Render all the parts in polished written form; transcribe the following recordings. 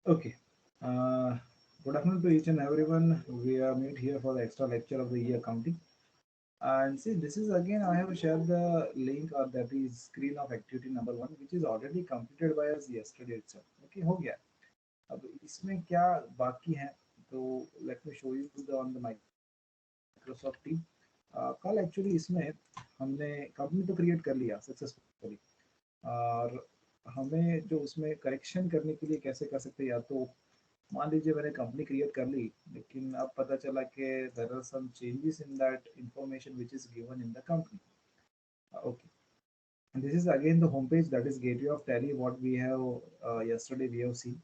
Okay. Uh, Good afternoon to each and everyone. We are meet here for the extra lecture of the year accounting. And see, this is again, I have shared the link or that is screen of activity number one, which is already completed by us yesterday itself. Okay, हो गया. अब इसमें क्या बाकी है? तो let me show you the on the Microsoft Team. कल actually इसमें हमने कंपनी तो क्रिएट कर लिया सक्सेसफुली और हमें जो उसमें करेक्शन करने के लिए कैसे कर सकते हैं या तो मान लीजिए मैंने कंपनी क्रिएट कर ली लेकिन अब पता चला कि there are some changes in that information which is given in the company. Okay, and this is again the homepage, that is gateway of tally what we have yesterday we have seen.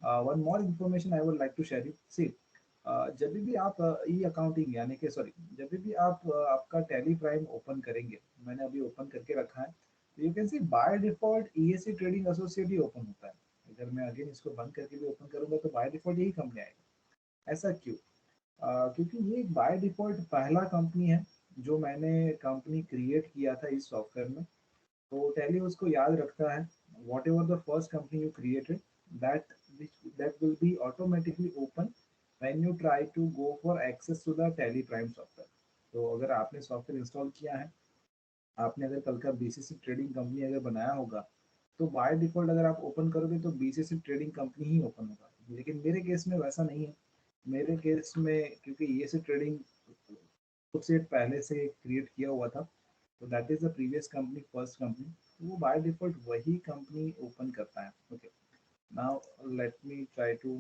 One more information I would like to share you. See, जब भी आप ई accounting यानी कि sorry जब भी आप आपका tally prime open करेंगे, मैंने अभी ओपन करके रखा है, तो you can see by default ESC trading associate he open होता है. अगर मैं अगेन इसको बंद करके भी ओपन करूंगा तो बाय डिफॉल्ट यही कंपनी आएगा. ऐसा क्यों? क्योंकि ये एक बाय डिफॉल्ट पहला कंपनी है जो मैंने कंपनी क्रिएट किया था इस सॉफ्टवेयर में. तो टैली उसको याद रखता है. What ever the first company you created, that that will be automatically open when you try to go for access to the Tally Prime software. तो अगर आपने सॉफ्टवेयर इंस्टॉल किया है, आपने अगर कल का बीसीसी ट्रेडिंग कंपनी अगर बनाया होगा, तो बाय डिफॉल्ट अगर आप ओपन करोगे तो बीसीसी ट्रेडिंग कंपनी ही ओपन होगा. लेकिन मेरे केस में वैसा नहीं है. मेरे केस में क्योंकि ये से ट्रेडिंग से पहले से क्रिएट किया हुआ था, तो that is the previous company first company, तो वो बाय डिफॉल्ट वही कंपनी ओपन करता है. Okay, now let me try to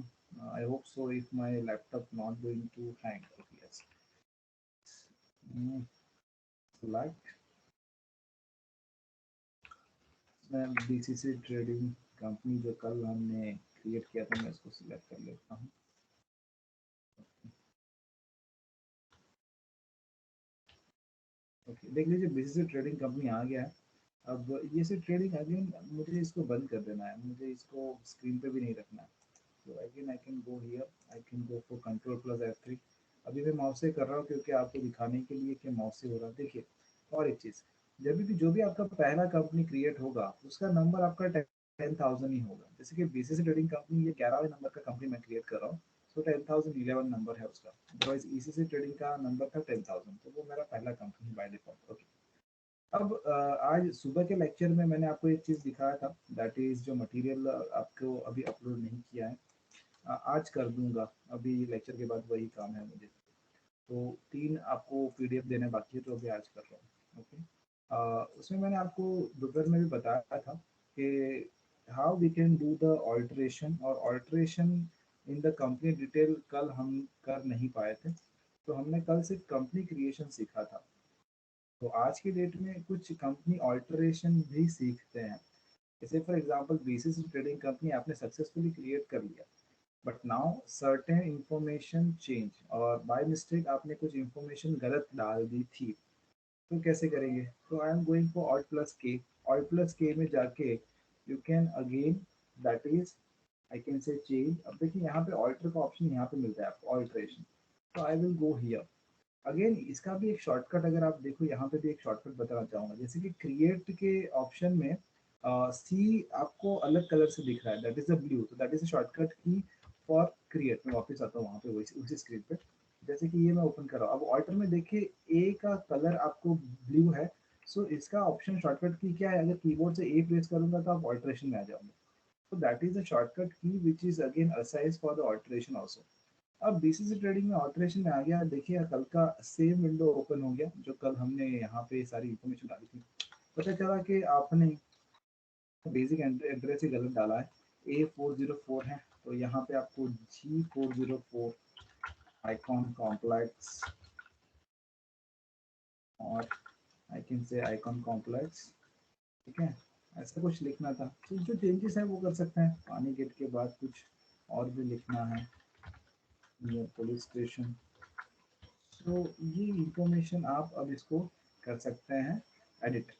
I hope so if my laptop not going to hang. Okay, yes. mm, Select मैं BCC trading company जो कल हमने create किया था मैं इसको सिलेक्ट कर लेता हूँ. ओके, देख लीजिए बीसीसी ट्रेडिंग कंपनी आ गया है. अब ये से ट्रेडिंग अगेन मुझे इसको बंद कर देना है, मुझे इसको स्क्रीन पे भी नहीं रखना है. तो again I can go here, I can go for control plus F3. अभी मैं माउस से कर रहा हूँ क्योंकि आपको दिखाने के लिए कि माउस से हो रहा है. देखिए, और एक चीज़, जब भी जो भी आपका पहला कंपनी क्रिएट होगा उसका नंबर आपका 10,000 ही होगा. जैसे कि बीसीसी ट्रेडिंग कंपनी ये 11वें नंबर का कंपनी मैं क्रिएट कर रहा हूँ, तो 10,011 नंबर है उसका. अदरवाइज ईसीसी ट्रेडिंग का नंबर था 10,000, तो वो मेरा पहला कंपनी बाय डिफॉल्ट. ओके, अब आज सुबह के लेक्चर में मैंने आपको एक चीज़ दिखाया था, दैट इज जो मटेरियल आपको अभी अपलोड नहीं किया है, आज कर दूंगा. अभी लेक्चर के बाद वही काम है मुझे. तो 3 आपको पीडीएफ देने बाकी है, तो अभी आज कर रहा हूँ. ओके, उसमें मैंने आपको दोपहर में भी बताया था कि how we can do the alteration, और alteration in the company detail कल हम कर नहीं पाए थे, तो हमने कल सिर्फ कंपनी क्रिएशन सीखा था. तो आज की डेट में कुछ कंपनी ऑल्टरेशन भी सीखते हैं. जैसे for example BCC trading company आपने सक्सेसफुली क्रिएट कर लिया, but now certain information change, और बाय मिस्टेक आपने कुछ इंफॉर्मेशन गलत डाल दी थी. तो कैसे करेंगे? तो I am going for alt plus के. ऑल्ट प्लस के में जाके you can again, that is I can से चेंज. अब देखिए यहाँ पे ऑल्टर का ऑप्शन यहाँ पे मिलता है आपको, ऑल्ट्रेशन. तो I will go here. Again इसका भी एक शॉर्टकट अगर आप देखो, यहाँ पे भी एक शॉर्टकट बताना चाहूंगा. जैसे कि क्रिएट के ऑप्शन में सी आपको अलग कलर से दिख रहा है, दैट इज द ब्लू, तो दैट इज अ शॉर्टकट की फॉर क्रिएट. मैं वापस आता हूँ वहाँ पे वही उसी स्क्रीन पे. जैसे कि ये मैं ओपन कर रहा हूँ, अब ऑल्टर में देखिए ए का कलर आपको ब्लू है. सो इसका ऑप्शन शॉर्टकट की क्या है, अगर कीबोर्ड से ए प्रेस करूंगा तो आप ऑल्ट्रेशन में आ जाओगे. तो that is the shortcut key which is again असाइज फॉर द ऑल्ट्रेशन ऑल्सो. अब बीसीसी ट्रेडिंग में ऑल्ट्रेशन में आ गया. देखिए कल का सेम विंडो ओपन हो गया जो कल हमने यहाँ पे सारी इन्फॉर्मेशन डाली थी. पता चला कि आपने बेसिक एड्रेस ही गलत डाला है. A404 है, तो यहाँ पे आपको G404 आइकॉन कॉम्प्लेक्स, और आई कैन से आइकॉन कॉम्प्लेक्स. ठीक है, ऐसा कुछ लिखना था. तो जो चेंजेस है वो कर सकते हैं. पानी गेट के बाद कुछ और भी लिखना है, नियर पुलिस स्टेशन. तो ये इंफॉर्मेशन आप अब इसको कर सकते हैं एडिट.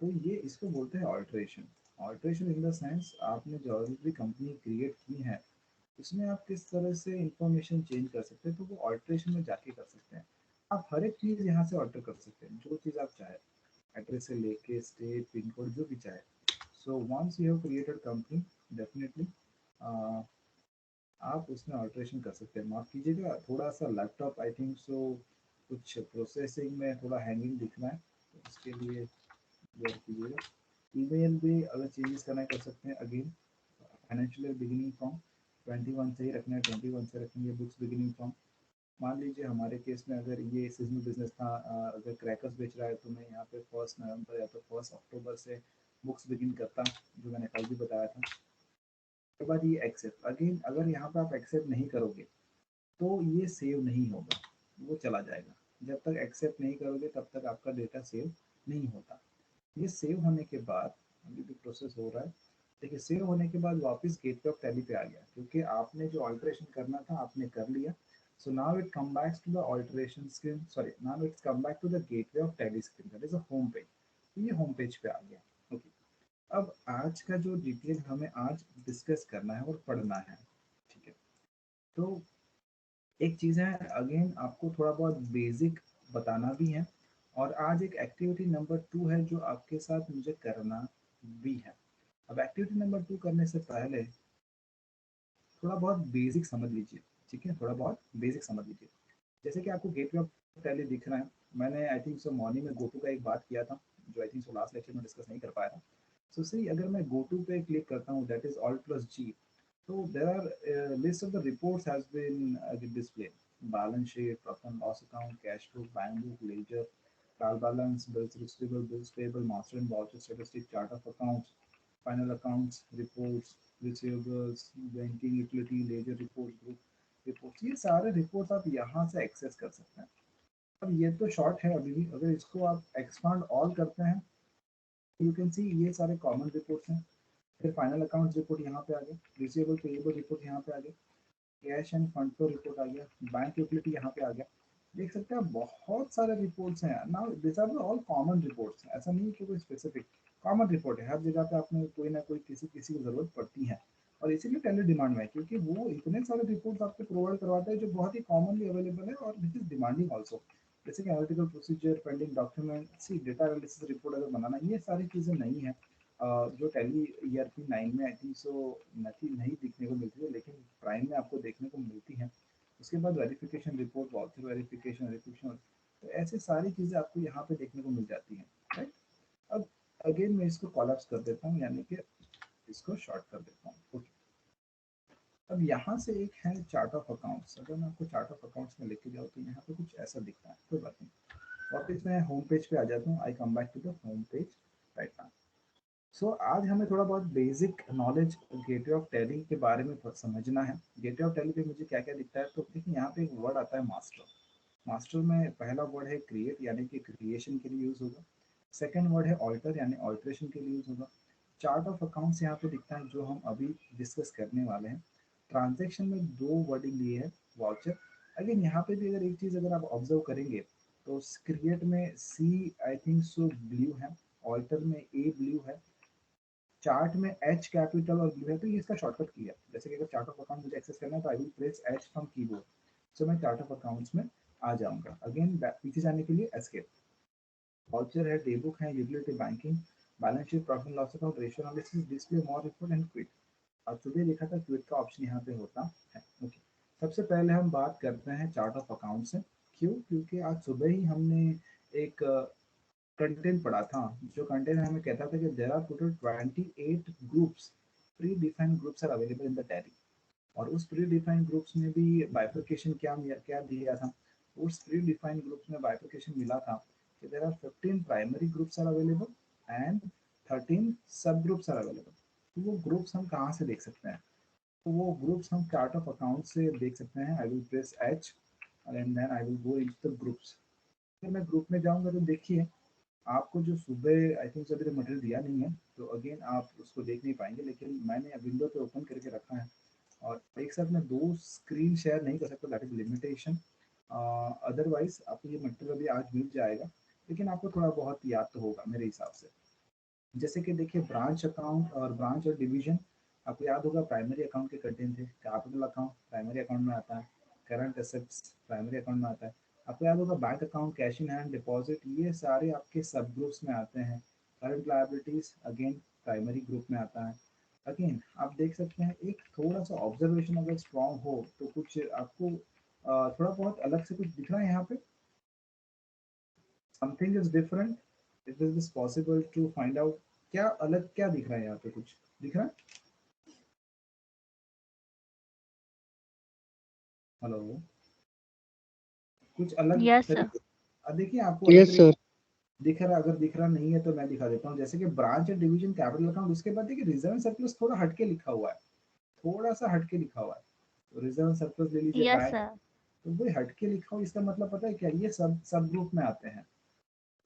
तो ये इसको बोलते हैं alteration. Alteration in the sense आपने जो भी कंपनी क्रिएट की है उसमें आप किस तरह से इंफॉर्मेशन चेंज कर सकते हैं, तो वो ऑल्ट्रेशन में जाके कर सकते हैं. आप हर एक चीज़ यहाँ से ऑल्टर कर सकते हैं, जो चीज़ आप चाहे, एड्रेस से लेके स्टेट पिन कोड जो भी चाहे. So once you have created company, definitely आप उसमें ऑल्ट्रेशन कर सकते हैं। माफ़ कीजिएगा, थोड़ा सा लैपटॉप आई थिंक सो कुछ प्रोसेसिंग में थोड़ा हैंगिंग दिख रहा है, तो इसके लिए बेयर कीजिएगा। ईमेल भी अगर चेंजेस करना है कर सकते हैं। अगेन फाइनेंशियल बिगिनिंग फ्रॉम 21 से ही रखना है, 21 से रखेंगे। बुक्स बिगिनिंग फ्रॉम, मान लीजिए हमारे केस में अगर ये सीजनल बिजनेस था, अगर क्रैकर्स बेच रहा है तो मैं यहाँ पे 1 नवंबर या तो 1 अक्टूबर से बुक्स बिगिन करता, जो मैंने कल भी बताया था। उसके बाद ये एक्सेप्ट, अगेन अगर यहाँ पे आप एक्सेप्ट नहीं करोगे तो ये सेव नहीं होगा, वो चला जाएगा। जब तक एक्सेप्ट नहीं करोगे तब तक आपका डेटा सेव नहीं होता। ये सेव होने के बाद, अभी भी प्रोसेस हो रहा है, देखिए सेव होने के बाद वापस गेटवे ऑफ टैली पे आ गया, क्योंकि आपने जो ऑल्ट्रेशन करना था आपने कर लिया। So now it come back to the alteration screen, sorry now it's come back to the gateway of Tally screen, that is a home page. तो ये होम पेज पे आ गया। ओके, अब आज का जो डिटेल हमें आज डिस्कस करना है और पढ़ना है, ठीक है। तो एक चीज़ है, अगेन आपको थोड़ा बहुत बेसिक बताना भी है, और आज एक एक्टिविटी नंबर 2 है जो आपके साथ मुझे करना भी है। अब एक्टिविटी नंबर 2 करने से पहले थोड़ा बहुत बेसिक समझ लीजिए, ठीक है, थोड़ा बहुत बेसिक समझ लीजिए। जैसे कि आपको गेटवे ऑफ टैली दिख रहा है, मैंने आई थिंक सो मॉर्निंग में गोटू का एक बात किया था, जो आई थिंक सो लास्ट लेक्चर में डिस्कस नहीं कर पाया था। सो सी, अगर मैं गोटू पे क्लिक करता हूँ, that is alt plus G, so there are list of the reports has been displayed: balance sheet, profit and loss account, cash flow, bank book, ledger, trial balance, bills receivable, bills payable, master and voucher statistic, chart of accounts, final accounts, reports, receivables, banking, utility, ledger reports, group reports, ये सारे reports आप यहाँ से access कर सकते हैं। अब ये तो शॉर्ट है अभी भी, अगर इसको आप expand all करते हैं, यू कैन सी ये सारे कॉमन रिपोर्ट्स हैं। फिर फाइनल अकाउंट्स रिपोर्ट यहाँ पे आ गया, रिसीवेबल पेएबल रिपोर्ट यहाँ पे आ गया, cash and fund flow report आ गया, बैंक यूटिलिटी यहाँ पे आ गया। देख सकते हैं बहुत सारे रिपोर्ट्स हैं। Now this are all common reports, ऐसा नहीं है कि कोई स्पेसिफिक, कॉमन रिपोर्ट है। हर जगह पे आपने कोई ना कोई किसी किसी की जरूरत पड़ती है, और इसीलिए टैली डिमांड में है, क्योंकि वो इतने सारे रिपोर्ट्स आपको प्रोवाइड करवाता है जो बहुत ही कॉमनली अवेलेबल है, और दिस इज डिमांडिंग ऑल्सो। जैसे कि एनालिटिकल प्रोसीजर, पेंडिंग डॉक्यूमेंट, सी डेटा एनालिसिस रिपोर्ट अगर बनाना, ये सारी चीज़ें नहीं है जो टैली ईआरपी 9 में आई थिंक सो नहीं दिखने को मिलती है, लेकिन प्राइम में आपको देखने को मिलती है। उसके बाद verification report, voucher verification, verification, तो ऐसे सारी चीज़ें आपको यहाँ पे देखने को मिल जाती हैं, राइट। अब अगेन मैं इसको कॉलअप्स कर देता हूँ, यानी कि इसको शॉर्ट कर देता हूँ। ओके, अब यहाँ से एक है चार्ट ऑफ अकाउंट्स। अगर मैं आपको चार्ट ऑफ अकाउंट्स में लेके जाऊँ तो यहाँ पे कुछ ऐसा दिखता है, कोई बात नहीं। वापस मैं होम पेज पे आ जाता हूँ, I come back to the home page right now. So आज हमें थोड़ा बहुत basic knowledge gateway of Tally के बारे में समझना है। गेटवे ऑफ टैली पे मुझे क्या क्या दिखता है, तो देखिए यहाँ पे एक वर्ड आता है मास्टर। मास्टर में पहला वर्ड है क्रिएट, यानी कि क्रिएशन के लिए यूज होगा। सेकंड वर्ड है ऑल्टर, यानी ऑल्ट्रेशन के लिए यूज होगा। चार्ट ऑफ अकाउंट्स यहाँ पे दिखता है, जो हम अभी डिस्कस करने वाले हैं। ट्रांजेक्शन में दो वर्डिंग लिए है, वाउचर। अगेन यहाँ पे भी अगर एक चीज अगर आप ऑब्जर्व करेंगे, तो क्रिएट में सी आई थिंक सो ब्लू है, ऑल्टर में ए ब्लू है, चार्ट में एच कैपिटल और ब्लू है, तो ये इसका शॉर्टकट की है। जैसे कि अगर चार्ट ऑफ अकाउंट मुझे एक्सेस करना है तो I will press H from keyboard, so मैं चार्ट ऑफ अकाउंट्स में आ जाऊंगा। अगेन पीछे जाने के लिए एस्केप। वाउचर है, डे बुक है, utility, banking, balance sheet, profit loss account, ratio analysis, display, more report and quit. और सुबह देखा था क्विट का ऑप्शन यहाँ पे होता है। ओके, सबसे पहले हम बात करते हैं चार्ट ऑफ अकाउंट से। क्यों? क्योंकि आज सुबह ही हमने एक कंटेंट पढ़ा था, जो कंटेंट हमें कहता था कि there are total 28 groups, pre defined groups are available in the Tally. और उस प्री डिफाइंड ग्रुप्स में भी बाइफर्केशन क्या क्या दिया था। उस प्री डिफाइंड ग्रुप्स में बाइफर्केशन मिला था कि there are 15 primary groups are available and 13 sub groups are available. तो वो ग्रुप्स हम कहाँ से देख सकते हैं? तो वो ग्रुप्स हम चार्ट ऑफ अकाउंट से देख सकते हैं। I will press H and then I will go into the groups. अगर मैं ग्रुप में जाऊंगा तो देखिए, आपको जो सुबह आई थिंक अभी तक मटेरियल दिया नहीं है, तो अगेन आप उसको देख नहीं पाएंगे, लेकिन मैंने विंडो पे ओपन करके रखा है, और एक साथ मैं दो स्क्रीन शेयर नहीं कर सकता, दैट इज लिमिटेशन। अदरवाइज आपको ये मटेरियल अभी आज मिल जाएगा, लेकिन आपको थोड़ा बहुत याद तो होगा मेरे हिसाब से। जैसे कि देखिए, ब्रांच अकाउंट और ब्रांच और डिवीजन आपको याद होगा प्राइमरी अकाउंट के कंटेंट थे। कैपिटल अकाउंट प्राइमरी अकाउंट में आता है, करंट एसेट्स प्राइमरी अकाउंट में आता है। आपको याद होगा bank account, cash in hand, deposit, ये सारे आपके सब ग्रुप्स में आते हैं। Current liabilities again primary group में आता है। अगेन आप देख सकते हैं एक थोड़ा सा ऑब्जर्वेशन अगर स्ट्रांग हो तो कुछ आपको थोड़ा बहुत अलग से कुछ दिख रहा है यहाँ पे, something is different, it is possible to find out क्या अलग क्या दिख रहा है यहाँ पे, कुछ दिख रहा है? हेलो, कुछ अलग यस सर। तरीके, देखिए आपको अलग यस तरीके सर। दिख रहा है, अगर दिख रहा नहीं है तो मैं दिखा देता हूँ। जैसे कि branch and division capital account, उसके बाद देखिए रिजर्व एंड सरप्लस थोड़ा हटके लिखा हुआ है, थोड़ा सा हटके लिखा हुआ है। तो रिजर्व एंड सरप्लस ले लीजिए यस बैंक, सर। तो वही हटके लिखा हुआ, इसका मतलब पता है क्या, ये सब सब ग्रुप में आते हैं।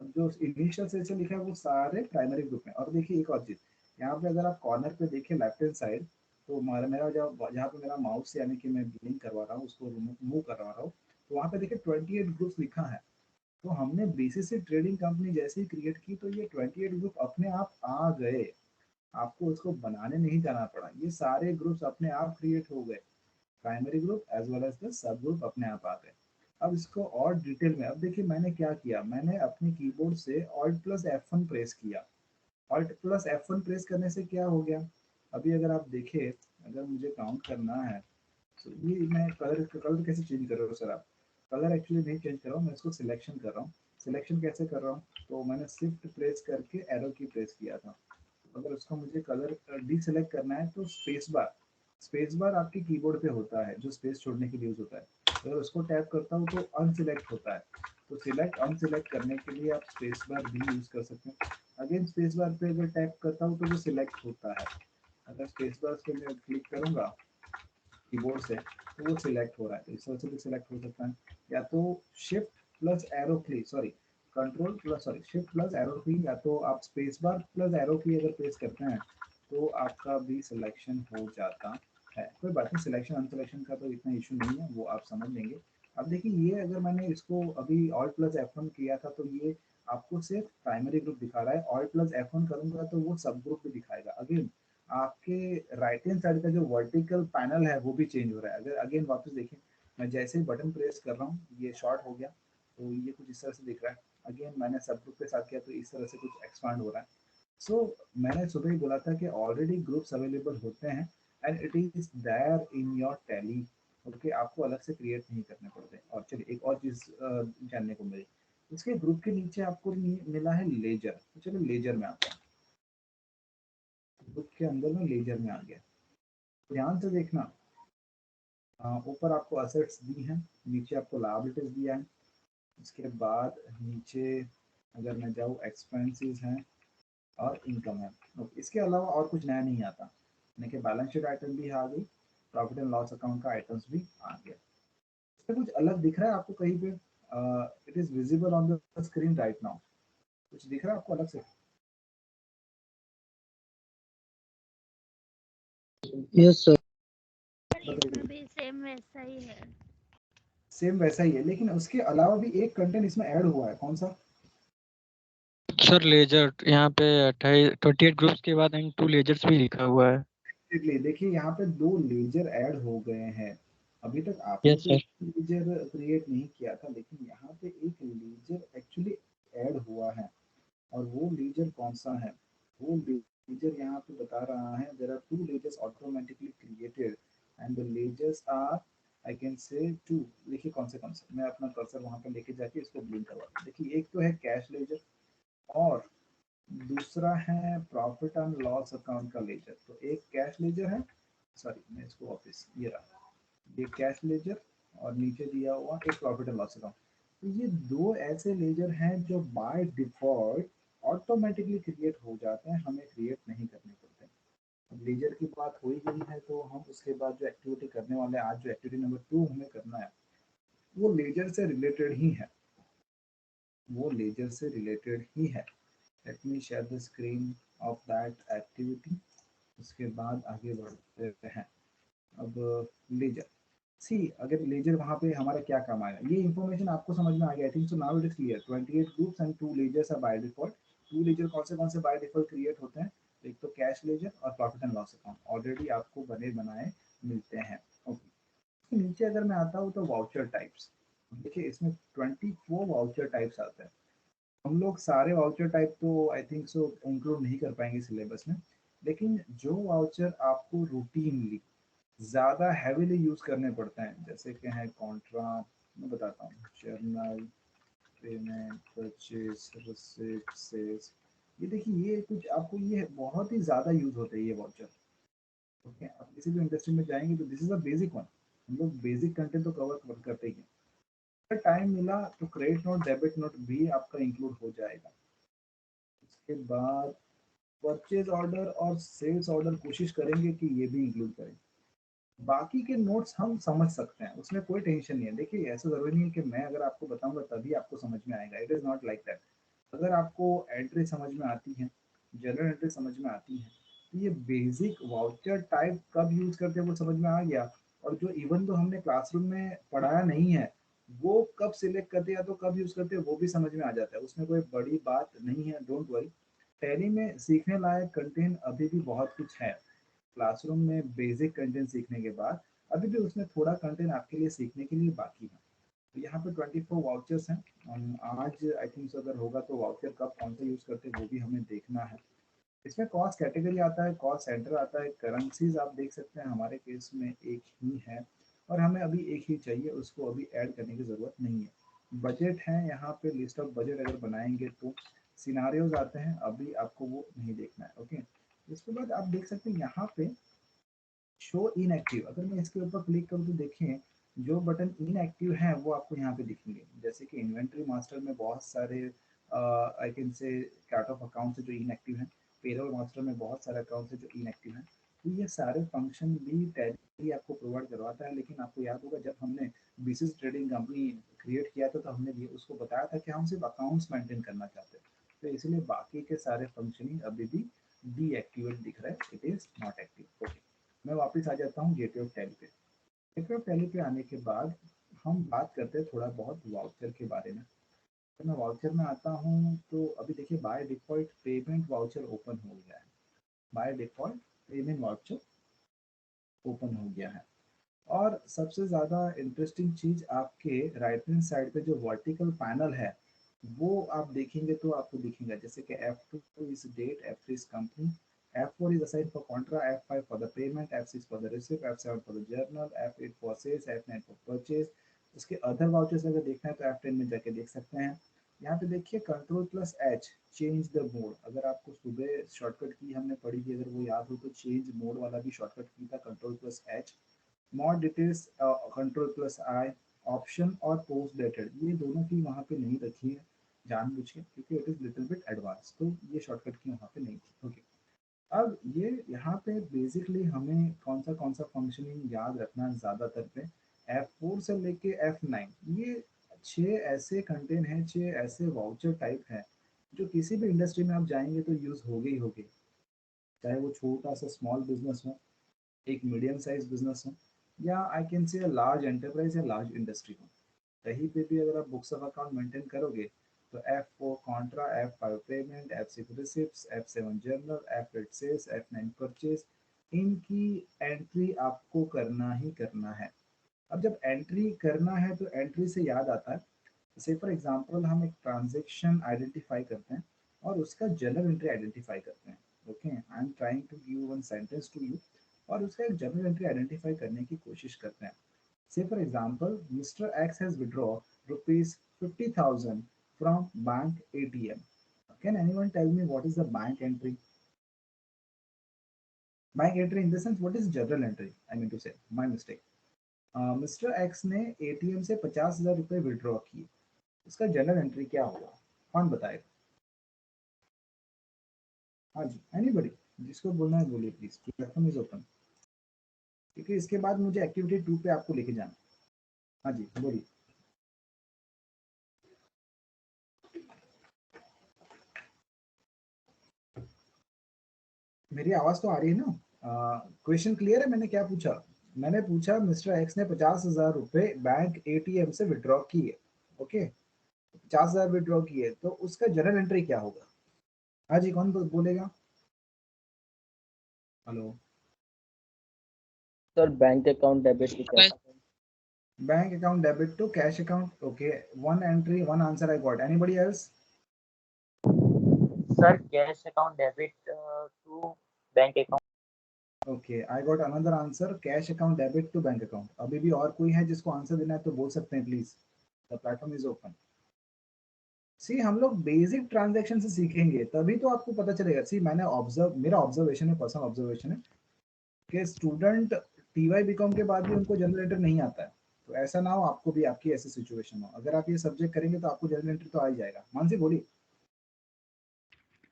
अब जो इनिशियल से लिखा है वो सारे प्राइमरी ग्रुप में। और देखिए एक और चीज, यहाँ पे अगर आप कॉर्नर पे देखिए लेफ्ट हैंड साइड, तो हमारा मेरा जहाँ पे मेरा माउस यानी कि मैं ब्लिंक करवा रहा हूँ, उसको मूव करवा रहा हूँ, तो वहाँ पे देखिए 28 ग्रुप्स लिखा है। तो हमने बीसीसी ट्रेडिंग कंपनी जैसे ही क्रिएट की तो ये 28 ग्रुप अपने आप आ गए, आपको उसको बनाने नहीं जाना पड़ा, ये सारे ग्रुप्स अपने आप क्रिएट हो गए, primary group as well as the sub group अपने आप आ गए। अब इसको और डिटेल में, अब देखिए मैंने क्या किया, मैंने अपने कीबोर्ड से Alt प्लस F1 प्रेस किया। Alt प्लस F1 प्रेस करने से क्या हो गया, अभी अगर आप देखें, अगर मुझे काउंट करना है, तो ये मैं कलर कलर कैसे चेंज कर रहा हूँ सर आप, कलर एक्चुअली नहीं चेंज कर रहा हूँ, मैं इसको सिलेक्शन कर रहा हूँ। सिलेक्शन कैसे कर रहा हूँ, तो मैंने शिफ्ट प्रेस करके एरो की प्रेस किया था। अगर उसका मुझे कलर डीसेलेक्ट करना है तो स्पेस बार, स्पेस बार आपके कीबोर्ड पे होता है जो स्पेस छोड़ने के लिए यूज होता है, अगर उसको टैप करता हूँ तो अनसिलेक्ट होता है। तो सिलेक्ट अनसिलेक्ट करने के लिए आप स्पेस बार भी यूज कर सकते हैं। अगेन स्पेस बार पे अगर टैप करता हूँ तो वो सिलेक्ट होता है, अगर स्पेस बार पे मैं क्लिक करूंगा कीबोर्ड से तो वो सिलेक्ट हो रहा है, तो इस तरह से भी सिलेक्ट हो सकता है। या तो शिफ्ट प्लस एरो की, sorry control plus sorry shift plus arrow की, या तो आप स्पेस बार प्लस एरो की अगर प्रेस करते हैं तो आपका भी सिलेक्शन हो जाता है। कोई बात नहीं, सिलेक्शन अनसिलेक्शन का तो इतना इशू नहीं है, वो आप समझ लेंगे। अब देखिए ये अगर मैंने इसको अभी ऑल्ट प्लस F1 किया था तो ये आपको सिर्फ प्राइमरी ग्रुप दिखा रहा है, ऑल्ट प्लस F1 करूंगा तो वो सब ग्रुप भी दिखाएगा। अगेन आपके राइट हैंड साइड का जो वर्टिकल पैनल है वो भी चेंज हो रहा है। अगर अगेन वापस देखें, मैं जैसे ही बटन प्रेस कर रहा हूँ ये शॉर्ट हो गया, तो ये कुछ इस तरह से दिख रहा है। अगेन मैंने सब ग्रुप के साथ किया तो इस तरह से कुछ एक्सपांड हो रहा है। सो मैंने सुबह ही बोला था कि ऑलरेडी ग्रुप्स अवेलेबल होते हैं and it is there in your Tally, okay, आपको अलग से क्रिएट नहीं करने पड़ते। और चलिए एक और चीज जानने को मिली, इसके ग्रुप के नीचे आपको मिला है लेजर, तो चलो लेजर में आता है, ग्रुप के अंदर में लेजर में आ गया। ध्यान से देखना, ऊपर आपको असेट्स दी हैं, नीचे आपको लायबिलिटीज दिया है, उसके बाद नीचे अगर मैं जाऊँ एक्सपेंसेस हैं और इनकम है। इसके अलावा और कुछ नया नहीं आता, यानी कि बैलेंस शीट आइटम भी आ गई, प्रॉफिट एंड लॉस अकाउंट का आइटम्स भी आ गया। इसमें कुछ अलग दिख रहा है आपको कहीं पे, it is visible on the screen right now, कुछ दिख रहा है आपको अलग से? Yes sir. इसमें भी सेम वैसा ही है। सेम वैसा ही है, लेकिन उसके अलावा भी एक कंटेंट इसमें ऐड हुआ है, कौन सा? सर लेजर यहाँ पे 28 ग्रुप्स के बाद एंड 2 लेजर्स भी लिखा हुआ है। एग्जैक्टली, देखिए यहाँ पे 2 लेजर ऐड हो गए हैं। अभी तक आपने यस तो सर। एक लेजर क्रिएट नहीं किया था, लेकिन यहाँ पे एक लेजर एक्चुअली ऐड हुआ है। और वो लेजर कौन सा है, वो लेजर यहाँ पे बता रहा है, there are 2 ledgers automatically created and the ledgers are, I can say 2। देखिए कौन से, मैं अपना कर्सर वहां पे लेके जाके इसको ब्लिंक करवा दूं। देखिए एक तो है कैश लेजर और दूसरा है प्रॉफिट एंड लॉस अकाउंट का लेजर। तो एक कैश लेजर है, सॉरी मैं इसको वापस, ये रहा, ये कैश लेजर और नीचे दिया हुआ एक प्रॉफिट एंड लॉस अकाउंट। तो ये दो ऐसे लेजर हैं जो बाय डिफॉल्ट ऑटोमेटिकली क्रिएट हो जाते हैं, हमें क्रिएट नहीं करने पड़ते। अब लेजर की बात हो ही गई है तो हम उसके बाद जो एक्टिविटी करने वाले हैं, आज जो एक्टिविटी नंबर 2 हमें करना है वो लेजर से रिलेटेड ही है, वो लेजर से रिलेटेड ही है। Let me share the screen of that activity, उसके बाद आगे बढ़ते हैं। अब लेजर, सी अगर लेजर वहां पे हमारा क्या काम आएगा, ये इन्फॉर्मेशन आपको समझ में आ गया। I think so now it is clear, 28 groups and 2 ledgers are by default. 2 ledger कौन से बाय डिफॉल्ट क्रिएट होते हैं, तो एक तो कैश लेजर और profit and loss account already आपको बने बनाए मिलते हैं। ओके, इसके नीचे अगर मैं आता हूँ तो वाउचर टाइप्स, देखिए इसमें 24 वाउचर टाइप्स आते हैं। हम लोग सारे वाउचर टाइप तो आई थिंक सो इंक्लूड नहीं कर पाएंगे सिलेबस में, लेकिन जो वाउचर आपको रूटीनली ज़्यादा हैवीली यूज़ करने पड़ते हैं, जैसे कि हैं कॉन्ट्रा, मैं बताता हूँ, journal, payment, purchase, receipt, sales, ये देखिए ये कुछ आपको ये बहुत ही ज़्यादा यूज़ होते हैं ये वाउचर। ओके, आप किसी भी इंडस्ट्री में जाएंगे तो this is a basic one, हम लोग बेसिक कंटेंट तो कवर करते ही हैं। अगर टाइम मिला तो क्रेडिट नोट डेबिट नोट भी आपका इंक्लूड हो जाएगा। उसके बाद परचेज ऑर्डर और सेल्स ऑर्डर कोशिश करेंगे कि ये भी इंक्लूड करें। बाकी के नोट्स हम समझ सकते हैं, उसमें कोई टेंशन नहीं है। देखिए ऐसा ज़रूरी नहीं है कि मैं अगर आपको बताऊंगा तभी आपको समझ में आएगा, it is not like that. अगर आपको एंट्री समझ में आती है, जनरल एंट्री समझ में आती है, तो ये बेसिक वाउचर टाइप कब यूज़ करते हैं वो समझ में आ गया। और जो इवन तो हमने क्लासरूम में पढ़ाया नहीं है वो कब सिलेक्ट करते हैं या तो कब यूज़ करते हैं वो भी समझ में आ जाता है, उसमें कोई बड़ी बात नहीं है, डोंट वरी। टैली में सीखने लायक कंटेंट अभी भी बहुत कुछ है। क्लासरूम में बेसिक कंटेंट सीखने के बाद अभी भी उसमें थोड़ा कंटेंट आपके लिए सीखने के लिए बाकी है। तो यहाँ पे 24 वाउचर्स हैं। आज आई थिंक अगर होगा तो वाउचर कब कौन सा यूज़ करते हैं वो भी हमें देखना है। इसमें कॉस्ट कैटेगरी आता है, कॉस्ट सेंटर आता है, करेंसीज आप देख सकते हैं हमारे केस में एक ही है और हमें अभी एक ही चाहिए, उसको अभी ऐड करने की ज़रूरत नहीं है। बजट है यहाँ पे, लिस्ट ऑफ बजट अगर बनाएंगे तो सिनारियोज आते हैं, अभी आपको वो नहीं देखना है। ओके, इसके बाद आप देख सकते हैं यहाँ पे शो इनएक्टिव, अगर मैं इसके ऊपर क्लिक करूँ तो देखें जो बटन इनएक्टिव हैं वो आपको यहाँ पे दिखेंगे। जैसे कि इन्वेंट्री मास्टर में बहुत सारे आई कैन से चार्ट ऑफ अकाउंट्स है जो इनएक्टिव हैं, पेरोल मास्टर में बहुत सारे अकाउंट्स है जो इनएक्टिव हैं। तो ये सारे फंक्शन भी टैली आपको प्रोवाइड करवाता है, लेकिन आपको याद होगा जब हमने बीसीएस ट्रेडिंग कंपनी क्रिएट किया था तो हमने भी उसको बताया था कि हम सिर्फ अकाउंट्स मेंटेन करना चाहते हैं, तो इसलिए बाकी के सारे फंक्शनिंग अभी भी डीएक्टिवेट दिख रहा है, it is not active. Okay, मैं वापस आ जाता हूँ गेटवे ऑफ टैली पे। गेटवे ऑफ टैली पे आने के बाद हम बात करते हैं थोड़ा बहुत वाउचर के बारे में। तो मैं वाउचर में आता हूँ तो अभी देखिए by default payment voucher open हो गया है, by default payment voucher open हो गया है। और सबसे ज़्यादा इंटरेस्टिंग चीज़ आपके राइट हैंड साइड पे जो वर्टिकल पैनल है वो आप देखेंगे तो आपको दिखेगा, जैसे कि F2 is date, F3 is company, F4 is assigned for contra, F5 for the payment, F6 for the receipt, F7 for the journal, F8 for sales, F9 for purchase। उसके अदर वाउचर्स अगर देखना है तो F10 में जाके देख सकते हैं। यहाँ पे देखिए control plus H, change the mode. अगर आपको सुबह शॉर्टकट की हमने पढ़ी थी अगर वो याद हो तो चेंज मोड वाला भी शॉर्टकट की था, control plus H. Mod details control plus I, option और पोस्ट डेटेड ये दोनों की वहाँ पे नहीं रखी है जानबूझ के क्योंकि it is little bit advance, तो ये शॉर्टकट की वहाँ पे नहीं थी। ओके, अब ये यहाँ पे बेसिकली हमें कौन सा फंक्शनिंग याद रखना है ज़्यादातर पे, F4 से लेके F9 ये 6 ऐसे कंटेंट हैं, 6 ऐसे वाउचर टाइप हैं जो किसी भी इंडस्ट्री में आप जाएंगे तो यूज़ होगे ही होगे, चाहे वो छोटा सा स्मॉल बिजनेस हो, एक मीडियम साइज बिजनेस हो, या आई कैन से लार्ज एंटरप्राइज या लार्ज इंडस्ट्री हो। कहीं पे भी अगर आप बुक्स ऑफ अकाउंट मेंटेन करोगे तो F4 contra, F5 payment, F6 receipts, F7 journal, F8 sales, F9 purchase, इनकी एंट्री आपको करना ही करना है। अब जब एंट्री करना है तो एंट्री से याद आता है, से फॉर एग्जांपल हम एक ट्रांजैक्शन आइडेंटिफाई करते हैं और उसका जर्नल एंट्री आइडेंटिफाई करते हैं। Okay, I am trying to give one sentence to you और उसका एक जर्नल एंट्री आइडेंटिफाई करने की कोशिश करते हैं। Say for example mister X has withdraw rupees 50,000 from bank ATM। Can anyone tell me what is the bank entry? Bank entry in the sense what is journal entry, I mean to say my mistake. Mister X ने ATM से 50,000 रुपये withdraw किए, उसका journal entry क्या होगा? कौन बताएगा? हाँ जी, एनीबॉडी, जिसको बोलना है बोलिए प्लीज, प्लेटफॉर्म इज ओपन, क्योंकि इसके बाद मुझे एक्टिविटी 2 पे आपको लेके जाना। हाँ जी बोलिए। मेरी आवाज तो आ रही है ना? क्वेश्चन क्लियर है? मैंने क्या पूछा? मैंने पूछा मिस्टर एक्स ने 50,000 रुपये बैंक ATM से विड्रॉ किए। ओके, 50,000 विड्रॉ किए तो उसका जर्नल एंट्री क्या होगा? हाँ जी, कौन बोलेगा? Hello? Sir bank account debit to cash account. Bank account debit to cash account. Okay, one entry, one answer I got. Anybody else? Sir cash account debit to bank account. Okay, I got another answer, cash account debit to bank account. अभी भी और कोई है जिसको answer देना है तो बोल सकते हैं please, the platform is open. See हम लोग बेसिक ट्रांजैक्शन से सीखेंगे तभी तो आपको पता चलेगा। सी मैंने ऑब्जर्व, मेरा ऑब्जर्वेशन है, पर्सनल ऑब्जर्वेशन है कि स्टूडेंट टीवाई बीकॉम के बाद भी उनको जनरल एंट्री नहीं आता है। तो ऐसा ना हो आपको भी, आपकी ऐसी सिचुएशन हो। अगर आप ये सब्जेक्ट करेंगे तो आपको जनरल एंट्री तो आ ही जाएगा। मानसी बोलिए।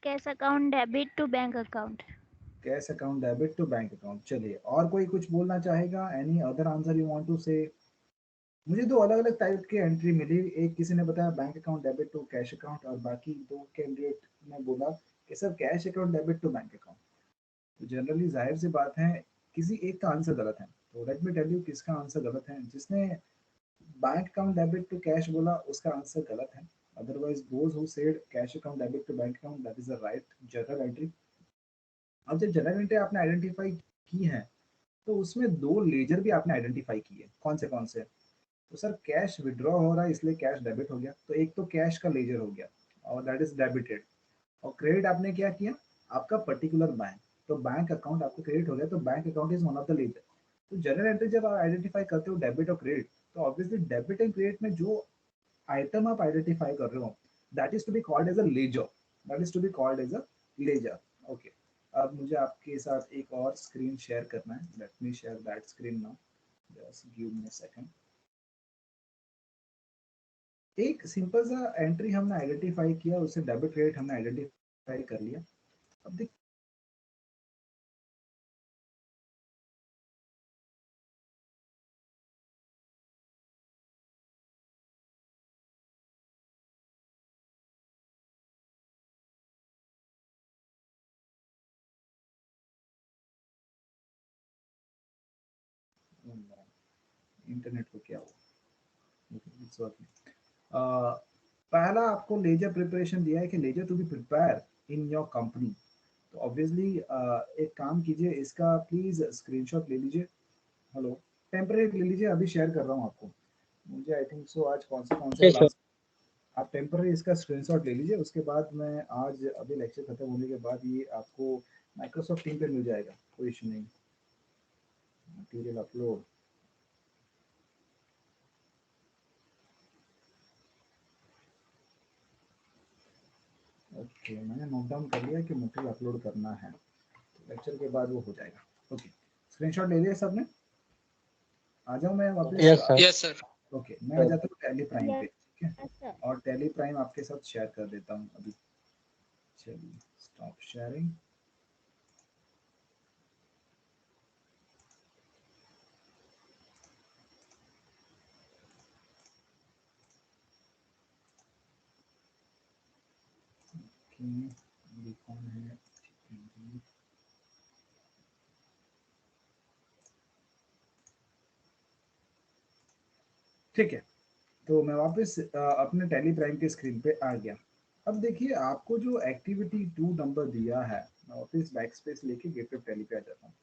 Cash account debit to bank account. Cash account debit to bank account. चलिए, और कोई कुछ बोलना चाहेगा? Any other answer you want to say? मुझे दो अलग अलग टाइप की एंट्री मिली। एक किसी ने बताया bank account debit to cash account, और बाकी दो कैंडिडेट ने बोला कि sir cash account debit to bank account. तो जनरली जाहिर सी बात है किसी एक का आंसर गलत है। तो लेट मी टेल यू किसका आंसर गलत है। जिसने bank account debit to cash बोला उसका आंसर गलत है। Otherwise those who said cash account debit to bank account, that is the right journal entry. अब जब जनरल एंट्री आपने आइडेंटिफाई की है तो उसमें दो लेजर भी आपने आइडेंटिफाई किए। कौन से? तो सर कैश विड्रॉ हो रहा है इसलिए कैश डेबिट हो गया, तो एक तो कैश का लेजर हो गया और दैट इज डेबिटेड। और क्रेडिट आपने क्या किया, आपका पर्टिकुलर बैंक, तो बैंक अकाउंट आपको क्रेडिट हो गया, तो bank account is one of the ledger. तो जनरल एंट्री जब आप आइडेंटिफाई करते हो डेबिट और क्रेडिट, तो ऑब्वियसली डेबिट एंड क्रेडिट में जो आइटम आप आइडेंटिफाई कर रहे हो that is to be called as a ledger, that is to be called as a ledger. Okay, अब मुझे आपके साथ एक और स्क्रीन शेयर करना है। Let me share that screen now, just give me a second. एक सिंपल सा एंट्री हमने आइडेंटिफाई किया, उससे डेबिट क्रेडिट हमने आइडेंटिफाई कर लिया। अब देख इंटरनेट को क्या हुआ। It's working. पहला आपको लेजर प्रिपरेशन दिया है कि ledger to be prepare in your company. तो ऑब्वियसली एक काम कीजिए, इसका प्लीज स्क्रीनशॉट ले लीजिए। हेलो, टेम्परेरी ले लीजिए, अभी शेयर कर रहा हूँ आपको। मुझे आई थिंक सो आज कौन सा यस सर। क्लास, आप टेम्परेरी इसका स्क्रीनशॉट ले लीजिए। उसके बाद मैं आज अभी लेक्चर खत्म होने के बाद ये आपको माइक्रोसॉफ्ट टीम पे मिल जाएगा, कोई इशू नहीं। मटीरियल अपलोड, ओके, मैंने नोट डाउन कर लिया कि मटेरियल अपलोड करना है, तो लेक्चर के बाद वो हो जाएगा। ओके, स्क्रीनशॉट ले लिया सबने? आ जाऊँ मैं वापस? Yes sir. Yes sir. Okay, मैं आ जाता हूँ टैली प्राइम पे, यस ठीक है? सर। और टैली प्राइम आपके साथ शेयर कर देता हूँ अभी। चलिए, स्टॉप शेयरिंग। ये कौन है? ठीक है, तो मैं वापस अपने टैली प्राइम के स्क्रीन पे आ गया। अब देखिए आपको जो एक्टिविटी 2 नंबर दिया है, मैं वापस बैक स्पेस लेके गेटवे टैली पे आ जाता हूँ।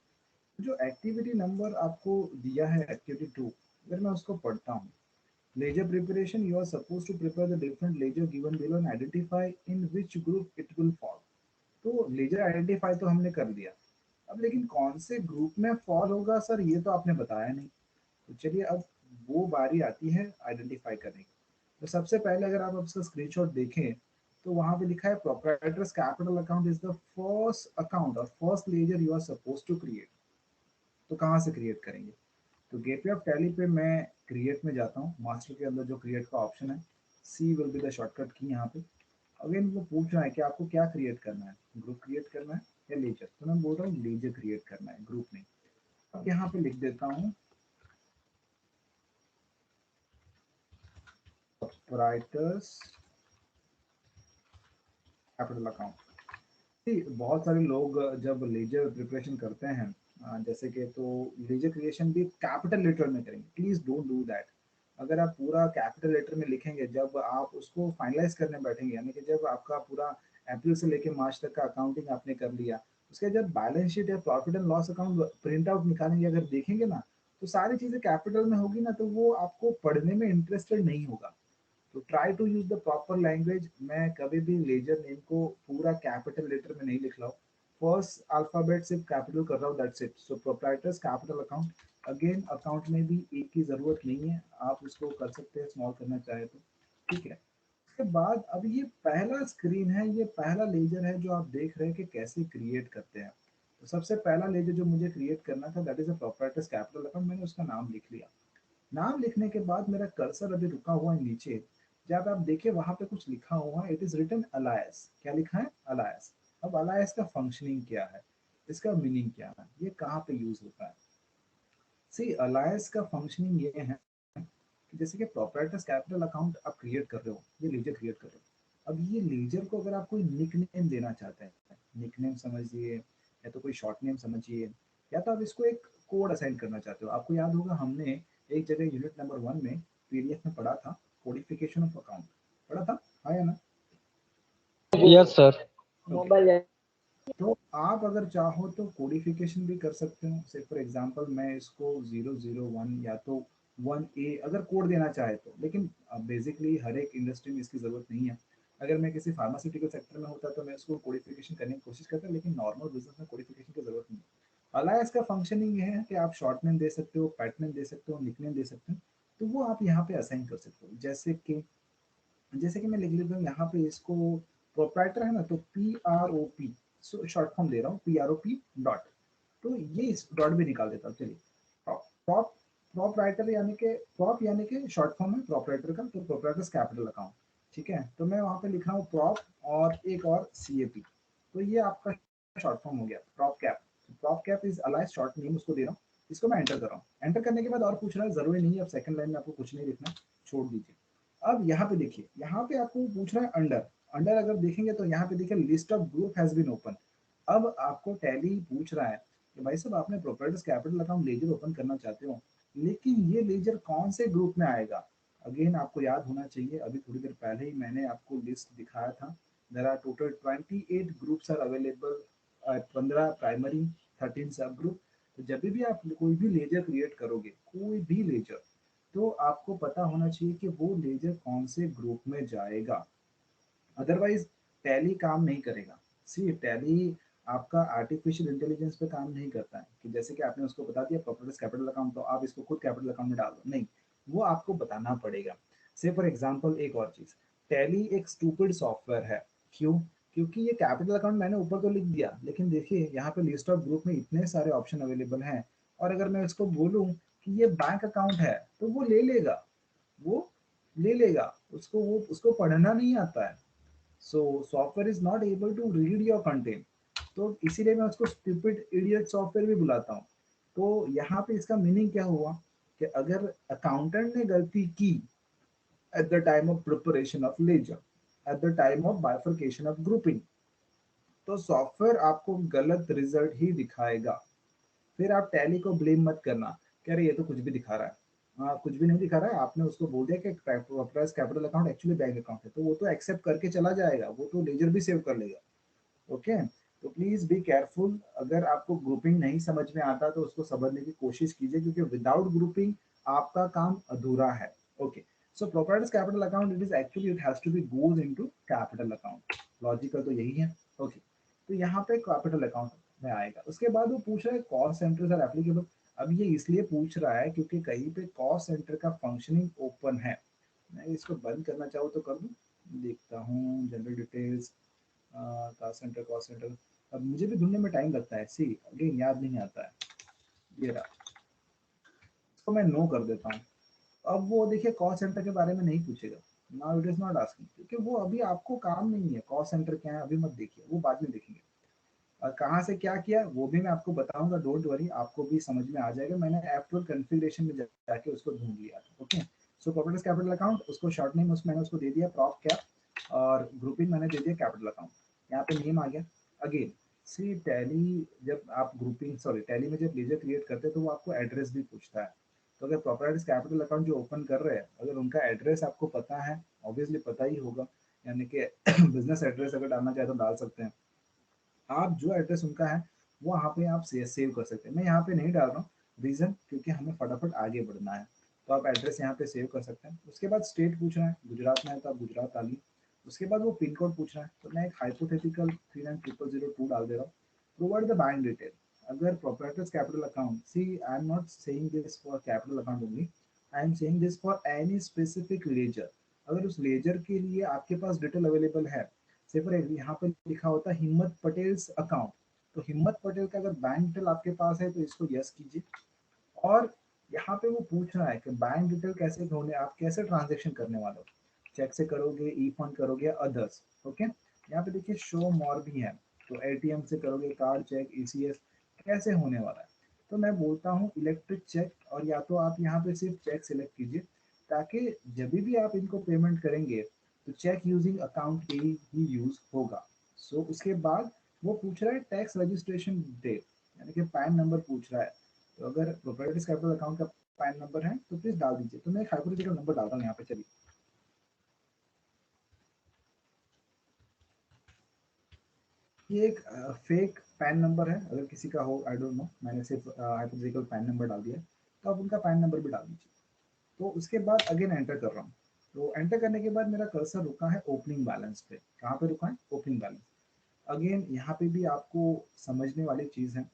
जो एक्टिविटी नंबर आपको दिया है, एक्टिविटी 2, अगर मैं उसको पढ़ता हूँ, ledger preparation, you are suppose to prepare the different ledger given below and identify in which group it will fall. तो लेजर आइडेंटिफाई तो हमने कर दिया, अब लेकिन कौन से ग्रुप में फॉल होगा सर ये तो आपने बताया नहीं। तो चलिए अब वो बारी आती है आइडेंटिफाई करने की। तो सबसे पहले अगर आप उसका स्क्रीनशॉट देखें तो वहां पे लिखा है proprietor's capital account is the first account और first ledger you are suppose to create. तो कहाँ से क्रिएट करेंगे? तो गेटवे ऑफ टैली पे मैं क्रिएट में जाता हूँ, मास्टर के अंदर जो क्रिएट का ऑप्शन है, सी विल बी द शॉर्टकट की यहाँ पे। अगेन वो पूछ रहा है कि आपको क्या क्रिएट करना है, ग्रुप क्रिएट करना है या लेजर? तो मैं बोल रहा हूँ लेजर क्रिएट करना है, ग्रुप नहीं। अब यहाँ पे लिख देता हूँ प्रोप्राइटर्स कैपिटल अकाउंट। बहुत सारे लोग जब लेजर प्रिपरेशन करते हैं जैसे कि, तो लेजर क्रिएशन भी कैपिटल लेटर में करेंगे, प्लीज डोंट डू दैट। अगर आप पूरा कैपिटल लेटर में लिखेंगे, जब आप उसको फाइनलाइज करने बैठेंगे, यानी कि जब आपका पूरा अप्रैल से लेकर मार्च तक का अकाउंटिंग आपने कर लिया, उसके जब बैलेंस शीट या profit and loss account print out निकालेंगे, अगर देखेंगे ना तो सारी चीजें कैपिटल में होगी ना, तो वो आपको पढ़ने में इंटरेस्टेड नहीं होगा। तो try to use the proper language. मैं कभी भी लेजर नेम को पूरा कैपिटल लेटर में नहीं लिख रहा हूँ, फर्स्ट अल्फाबेट सिर्फ कैपिटल कर रहा हूँ, that's it. So proprietor's capital account, again account में भी एक की जरूरत नहीं है, आप इसको कर सकते हैं स्मॉल करना चाहे तो, ठीक है। उसके बाद अब ये पहला स्क्रीन है, ये पहला लेजर है जो आप देख रहे हैं कि कैसे क्रिएट करते हैं। तो सबसे पहला लेजर जो मुझे क्रिएट करना था that is a proprietors capital account, मैंने उसका नाम लिख लिया। नाम लिखने के बाद मेरा कर्सर अभी रुका हुआ है नीचे, जब आप देखिए वहां पे कुछ लिखा हुआ है, इट इज रिटन अलायस। क्या लिखा है? अलायस। अब अलायस का फंक्शनिंग क्या है, इसका मीनिंग क्या है, ये कहाँ पे यूज होता है? सी अलायस का फंक्शनिंग ये है कि जैसे कि प्रोप्राइटर्स कैपिटल अकाउंट आप क्रिएट कर रहे हो, ये लेजर क्रिएट कर रहे हो। अब ये लेजर को अगर आप कोई निक नेम देना चाहते हैं, निक नेम समझिए या तो कोई शॉर्ट नेम समझिए, या तो आप इसको एक कोड असाइन करना चाहते हो। आपको याद होगा हमने एक जगह यूनिट नंबर 1 में पीडीएफ में पढ़ा था कोडिफिकेशन ऑफ अकाउंट, पढ़ा था, हाँ या ना? Yes sir. मोबाइल तो आप अगर चाहो तो कोडिफिकेशन भी कर सकते हो। से फॉर एग्जांपल मैं इसको 001 या तो 1A अगर कोड देना चाहे तो, लेकिन बेसिकली हर एक इंडस्ट्री में इसकी ज़रूरत नहीं है। अगर मैं किसी फार्मास्यूटिकल सेक्टर में होता तो मैं इसको कोडिफिकेशन करने की कोशिश करता, लेकिन नॉर्मल बिजनेस में कोडिफिकेशन की ज़रूरत नहीं है। अलायस का फंक्शनिंग ये है कि आप शॉर्ट नेम दे सकते हो, पैट नेम दे सकते हो, निक नेम दे सकते हो, तो वो आप यहाँ पे असाइन कर सकते हो। जैसे कि मैं लिख लेता हूँ यहाँ पे इसको, प्रोप्राइटर है ना, तो PROP, सो शॉर्ट फॉर्म दे रहा हूँ PROP डॉट, तो ये इस डॉट भी निकाल देता हूँ। चलिए प्रॉप, प्रॉप राइटर यानी कि प्रॉप यानी कि शॉर्ट फॉर्म है प्रोप्राइटर का, तो प्रोप्राइटर्स कैपिटल अकाउंट, ठीक है। तो मैं वहाँ पे लिख रहा हूँ प्रॉप और एक और CAP, तो ये आपका शॉर्ट फॉर्म हो गया prop cap. Prop cap is alias short name उसको दे रहा हूँ, इसको मैं एंटर कर रहा हूँ। एंटर करने के बाद और पूछ रहा है, जरूरी नहीं है अब सेकंड लाइन में आपको कुछ नहीं लिखना, छोड़ दीजिए। अब यहाँ पे देखिए, यहाँ पे आपको पूछ रहा है अंडर, अंडर अगर देखेंगे तो यहाँ पे देखिए list of group has been open. अब आपको टैली पूछ रहा है कि भाई साहब आपने proprietors capital account laser open करना चाहते हो, लेकिन ये लेजर कौन से ग्रुप में आएगा? अगेन आपको याद होना चाहिए, अभी थोड़ी देर पहले ही मैंने आपको लिस्ट दिखाया था। There are total 28 groups are available, 15 primary, 13 sub group. तो जब भी आप कोई भी लेजर क्रिएट करोगे, कोई भी लेजर, तो आपको पता होना चाहिए कि वो लेजर कौन से ग्रुप में जाएगा, अदरवाइज टैली काम नहीं करेगा। सी टैली आपका आर्टिफिशियल इंटेलिजेंस पे काम नहीं करता है कि जैसे कि आपने उसको बता दिया प्रोपर्टीज कैपिटल अकाउंट, तो आप इसको खुद कैपिटल अकाउंट में डाल दो, नहीं, वो आपको बताना पड़ेगा। से फॉर एग्जांपल एक और चीज, टैली एक स्टूपिड सॉफ्टवेयर है। क्यों? क्योंकि ये कैपिटल अकाउंट मैंने ऊपर तो लिख दिया, लेकिन देखिए यहाँ पे लिस्ट ऑफ ग्रुप में इतने सारे ऑप्शन अवेलेबल हैं, और अगर मैं उसको बोलूँ कि ये बैंक अकाउंट है तो वो ले लेगा, वो ले लेगा, उसको वो उसको पढ़ना नहीं आता है। So software is not able to read your content, तो इसीलिए मैं उसको स्टूपिड इडियट सॉफ्टवेयर भी बुलाता हूँ। तो यहाँ पे इसका मीनिंग क्या हुआ कि अगर अकाउंटेंट ने गलती की at the time of preparation of ledger, at the time of bifurcation of grouping, तो सॉफ्टवेयर आपको गलत रिजल्ट ही दिखाएगा। फिर आप टैली को ब्लेम मत करना कि अरे ये तो कुछ भी दिखा रहा है। हाँ, कुछ भी नहीं दिखा रहा है, आपने उसको बोल दिया कि proprietors capital account actually bank account है, तो वो तो एक्सेप्ट करके चला जाएगा, वो तो लेजर भी सेव कर लेगा। ओके, तो प्लीज बी केयरफुल। अगर आपको ग्रुपिंग नहीं समझ में आता तो उसको समझने की कोशिश कीजिए, क्योंकि विदाउट ग्रुपिंग आपका काम अधूरा है। Okay, so proprietor's capital account it is actually it has to be goes into capital account, logical तो यही है। ओके, तो यहाँ पे कैपिटल अकाउंट में आएगा। उसके बाद वो पूछ रहा है कॉस्ट सेंटर्स आर एप्लीकेबल। अब ये इसलिए पूछ रहा है क्योंकि कहीं पे कॉस्ट सेंटर का फंक्शनिंग ओपन है। मैं इसको बंद करना चाहूँ तो कर दूँ, देखता हूँ जनरल डिटेल्स, कॉस्ट सेंटर। अब मुझे भी ढूंढने में टाइम लगता है, सी अगेन याद नहीं आता है। ये रहा, इसको मैं नो कर देता हूँ। अब वो देखिए कॉस्ट सेंटर के बारे में नहीं पूछेगा, now it is not asking, क्योंकि वो अभी आपको काम नहीं है। कॉस्ट सेंटर क्या है अभी मत देखिए, वो बाद में देखेंगे। और कहाँ से क्या किया वो भी मैं आपको बताऊंगा, डोंट वरी, आपको भी समझ में आ जाएगा। मैंने F12 कॉन्फ़िगरेशन में जाके उसको ढूंढ लिया था। ओके, सो प्रॉपर्टीज कैपिटल अकाउंट, उसको शॉर्ट नेम मैंने उसको दे दिया प्रॉप कैप, और ग्रुपिंग मैंने दे दिया कैपिटल अकाउंट। यहाँ पे नेम आ गया। अगेन सी टैली, जब आप ग्रुपिंग सॉरी टैली में जब लेजर क्रिएट करते हैं तो वो आपको एड्रेस भी पूछता है। तो अगर प्रॉपर्टीज कैपिटल अकाउंट जो ओपन कर रहे हैं, अगर उनका एड्रेस आपको पता है, ऑब्वियसली पता ही होगा, यानी कि बिजनेस एड्रेस अगर डालना चाहे तो डाल सकते हैं आप। जो एड्रेस उनका है वो यहाँ पे आप सेव कर सकते हैं। मैं यहाँ पे नहीं डाल रहा हूँ, रीजन क्योंकि हमें फटाफट आगे बढ़ना है। तो आप एड्रेस यहाँ पे सेव कर सकते हैं। उसके बाद स्टेट पूछ रहा है, गुजरात में है तो आप गुजरात डालिए। उसके बाद वो पिन कोड पूछ रहा है, तो मैं एक हाइपोथेटिकल 39002 डाल दे रहा हूँ। Provide the bank detail. अगर proprietor's capital account, see I am not saying this for capital account only, I am saying this for any specific ledger. अगर उस लेजर के लिए आपके पास डिटेल अवेलेबल है, से फॉर यहाँ पे लिखा होता है हिम्मत पटेल्स अकाउंट, तो हिम्मत पटेल का अगर बैंक डिटेल आपके पास है तो इसको यस कीजिए। और यहाँ पे वो पूछ रहा है कि बैंक डिटेल कैसे होने, आप कैसे ट्रांजेक्शन करने वाले हो, चेक से करोगे, ई फंड करोगे, अदर्स। ओके, यहाँ पे देखिए शो मोर भी है, तो एटीएम से करोगे, कार्ड, चेक, ईसीएस, कैसे होने वाला है। तो मैं बोलता हूँ इलेक्ट्रिक चेक, और या तो आप यहाँ पे सिर्फ चेक सिलेक्ट कीजिए, ताकि जब भी आप इनको पेमेंट करेंगे तो चेक यूजिंग अकाउंट ही यूज होगा। सो उसके बाद वो पूछ रहा है टैक्स रजिस्ट्रेशन डेट, यानी कि पैन नंबर पूछ रहा है। तो अगर प्रोप्राइटर्स कैपिटल अकाउंट का पैन नंबर है तो प्लीज डाल दीजिए। तो मैं एक हाइपोथेटिकल नंबर डालता हूँ यहाँ पे, चलिए। ये एक फेक पैन नंबर है, अगर किसी का हो आई डोंट नो, मैंने सिर्फ हाइपोथेटिकल पैन नंबर डाल दिया, तो आप उनका पैन नंबर भी डाल दीजिए। तो उसके बाद अगेन एंटर कर रहा हूँ। तो एंटर करने के बाद मेरा कर्सर रुका है ओपनिंग बैलेंस पे। कहाँ पे रुका है? Opening balance. अगेन यहाँ पे भी आपको समझने वाली चीज़ है,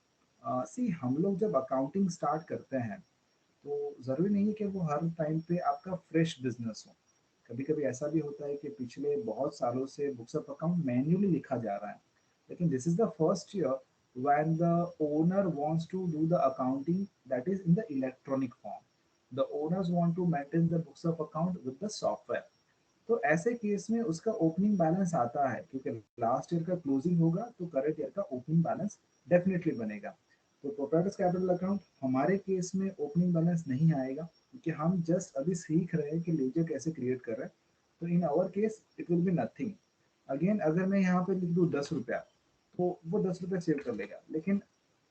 सी हम लोग जब अकाउंटिंग स्टार्ट करते हैं तो ज़रूरी नहीं है कि वो हर टाइम पे आपका फ्रेश बिजनेस हो। कभी कभी ऐसा भी होता है कि पिछले बहुत सालों से बुक्स ऑफ अकाउंट मैन्युअली लिखा जा रहा है, लेकिन this is the first year when the owner wants to do the accounting that is in the electronic form. The owners want to maintain the books of account with the software. तो ऐसे case में उसका opening balance आता है, क्योंकि last year का closing होगा तो करंट ईयर का ओपनिंग बैलेंस डेफिनेटली बनेगा। तो प्रोप्राइटर्स कैपिटल अकाउंट हमारे केस में ओपनिंग बैलेंस नहीं आएगा, क्योंकि हम जस्ट अभी सीख रहे हैं कि लेजर कैसे क्रिएट कर रहे हैं। तो in our case it will be nothing. Again अगर मैं यहाँ पे लिख दूँ 10 रुपया, तो वो 10 रुपया सेव कर लेगा, लेकिन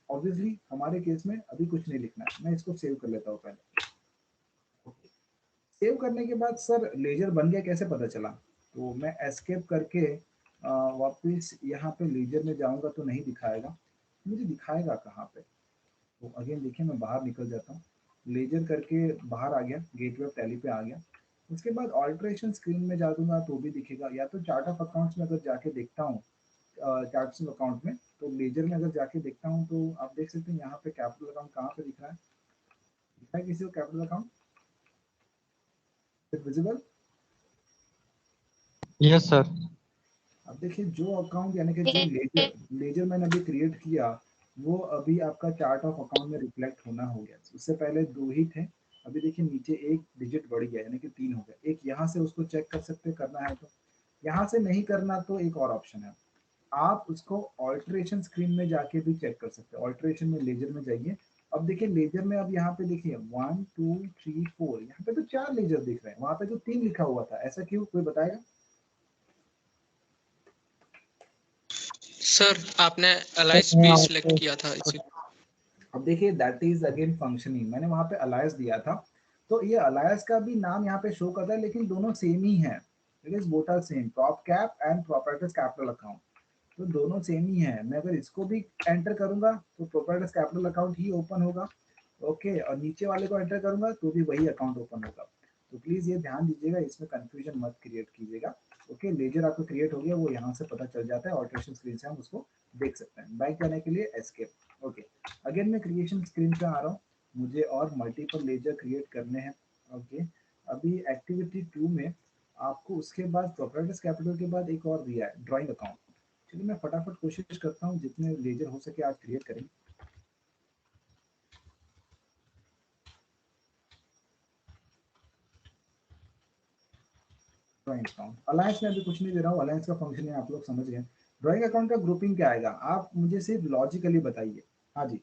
ऑब्वियसली हमारे केस में अभी कुछ नहीं लिखना है। मैं इसको सेव कर लेता हूँ पहले। सेव करने के बाद सर लेजर बन गया कैसे पता चला? तो मैं एस्केप करके वापस यहाँ पे लेजर में जाऊंगा तो नहीं दिखाएगा, मुझे दिखाएगा कहाँ पे? तो अगेन देखिए मैं बाहर निकल जाता हूँ, लेजर करके बाहर आ गया, गेटवे ऑफ टैली पे आ गया। उसके बाद ऑल्ट्रेशन स्क्रीन में जा दूंगा तो भी दिखेगा, या तो चार्ट ऑफ अकाउंट्स में अगर जाके देखता हूँ, चार्ट ऑफ अकाउंट में, तो लेजर में अगर जाके देखता हूँ तो आप देख सकते हैं यहाँ पे कैपिटल अकाउंट कहाँ पे दिख रहा है, दिखा है किसी को capital account visible? Yes sir. अब देखिए जो अकाउंट यानी कि जो लेजर मैंने अभी क्रिएट किया, वो अभी आपका चार्ट ऑफ अकाउंट में रिफ्लेक्ट होना हो गया। उससे पहले 2 ही थे, अभी देखिए नीचे एक डिजिट बढ़ गया, यानी कि 3 हो गया। एक यहाँ से उसको चेक कर सकते हैं, करना है तो। यहाँ से नहीं करना तो एक और ऑप्शन है, आप उसको ऑल्ट्रेशन स्क्रीन में जाके भी चेक कर सकते हैं। ऑल्ट्रेशन में लेजर में जाइए। अब देखिए लेजर में, अब यहाँ पे देखिए 1 2 3 4, यहाँ पे तो 4 लेजर दिख रहे हैं, वहां पे तो 3 लिखा हुआ था, ऐसा क्यों? कोई बताएगा? सर आपने अलाइस भी सिलेक्ट किया था इसी। अब देखिए दैट इज अगेन फंक्शनिंग, मैंने वहां पे अलायस दिया था, तो ये अलायस का भी नाम यहाँ पे शो करता है, लेकिन दोनों सेम ही है। It is both are same, prop cap and proprietor's capital account, तो दोनों सेम ही है। मैं अगर इसको भी एंटर करूंगा तो प्रोप्राइटर्स कैपिटल अकाउंट ही ओपन होगा। ओके, और नीचे वाले को एंटर करूंगा तो भी वही अकाउंट ओपन होगा। तो प्लीज ये ध्यान दीजिएगा, इसमें कंफ्यूजन मत क्रिएट कीजिएगा। ओके, लेजर आपको क्रिएट हो गया, वो यहाँ से पता चल जाता है, ऑल्ट्रेशन स्क्रीन से हम उसको देख सकते हैं। बैक जाने के लिए एस्केप। ओके, अगेन मैं क्रिएशन स्क्रीन पे आ रहा हूँ, मुझे और मल्टीपल लेजर क्रिएट करने हैं। ओके, अभी एक्टिविटी 2 में आपको उसके बाद प्रोप्राइटर्स कैपिटल के बाद एक और दिया है, ड्राइंग अकाउंट। चलिए मैं फटाफट कोशिश करता हूँ जितने लेजर हो सके आज क्रिएट करें। ड्राइंग अकाउंट, अलायंस में अभी कुछ नहीं दे रहा हूँ, अलायंस का फंक्शन है आप लोग समझ गए। ड्राइंग अकाउंट का ग्रुपिंग क्या आएगा, आप मुझे सिर्फ लॉजिकली बताइए। हाँ जी,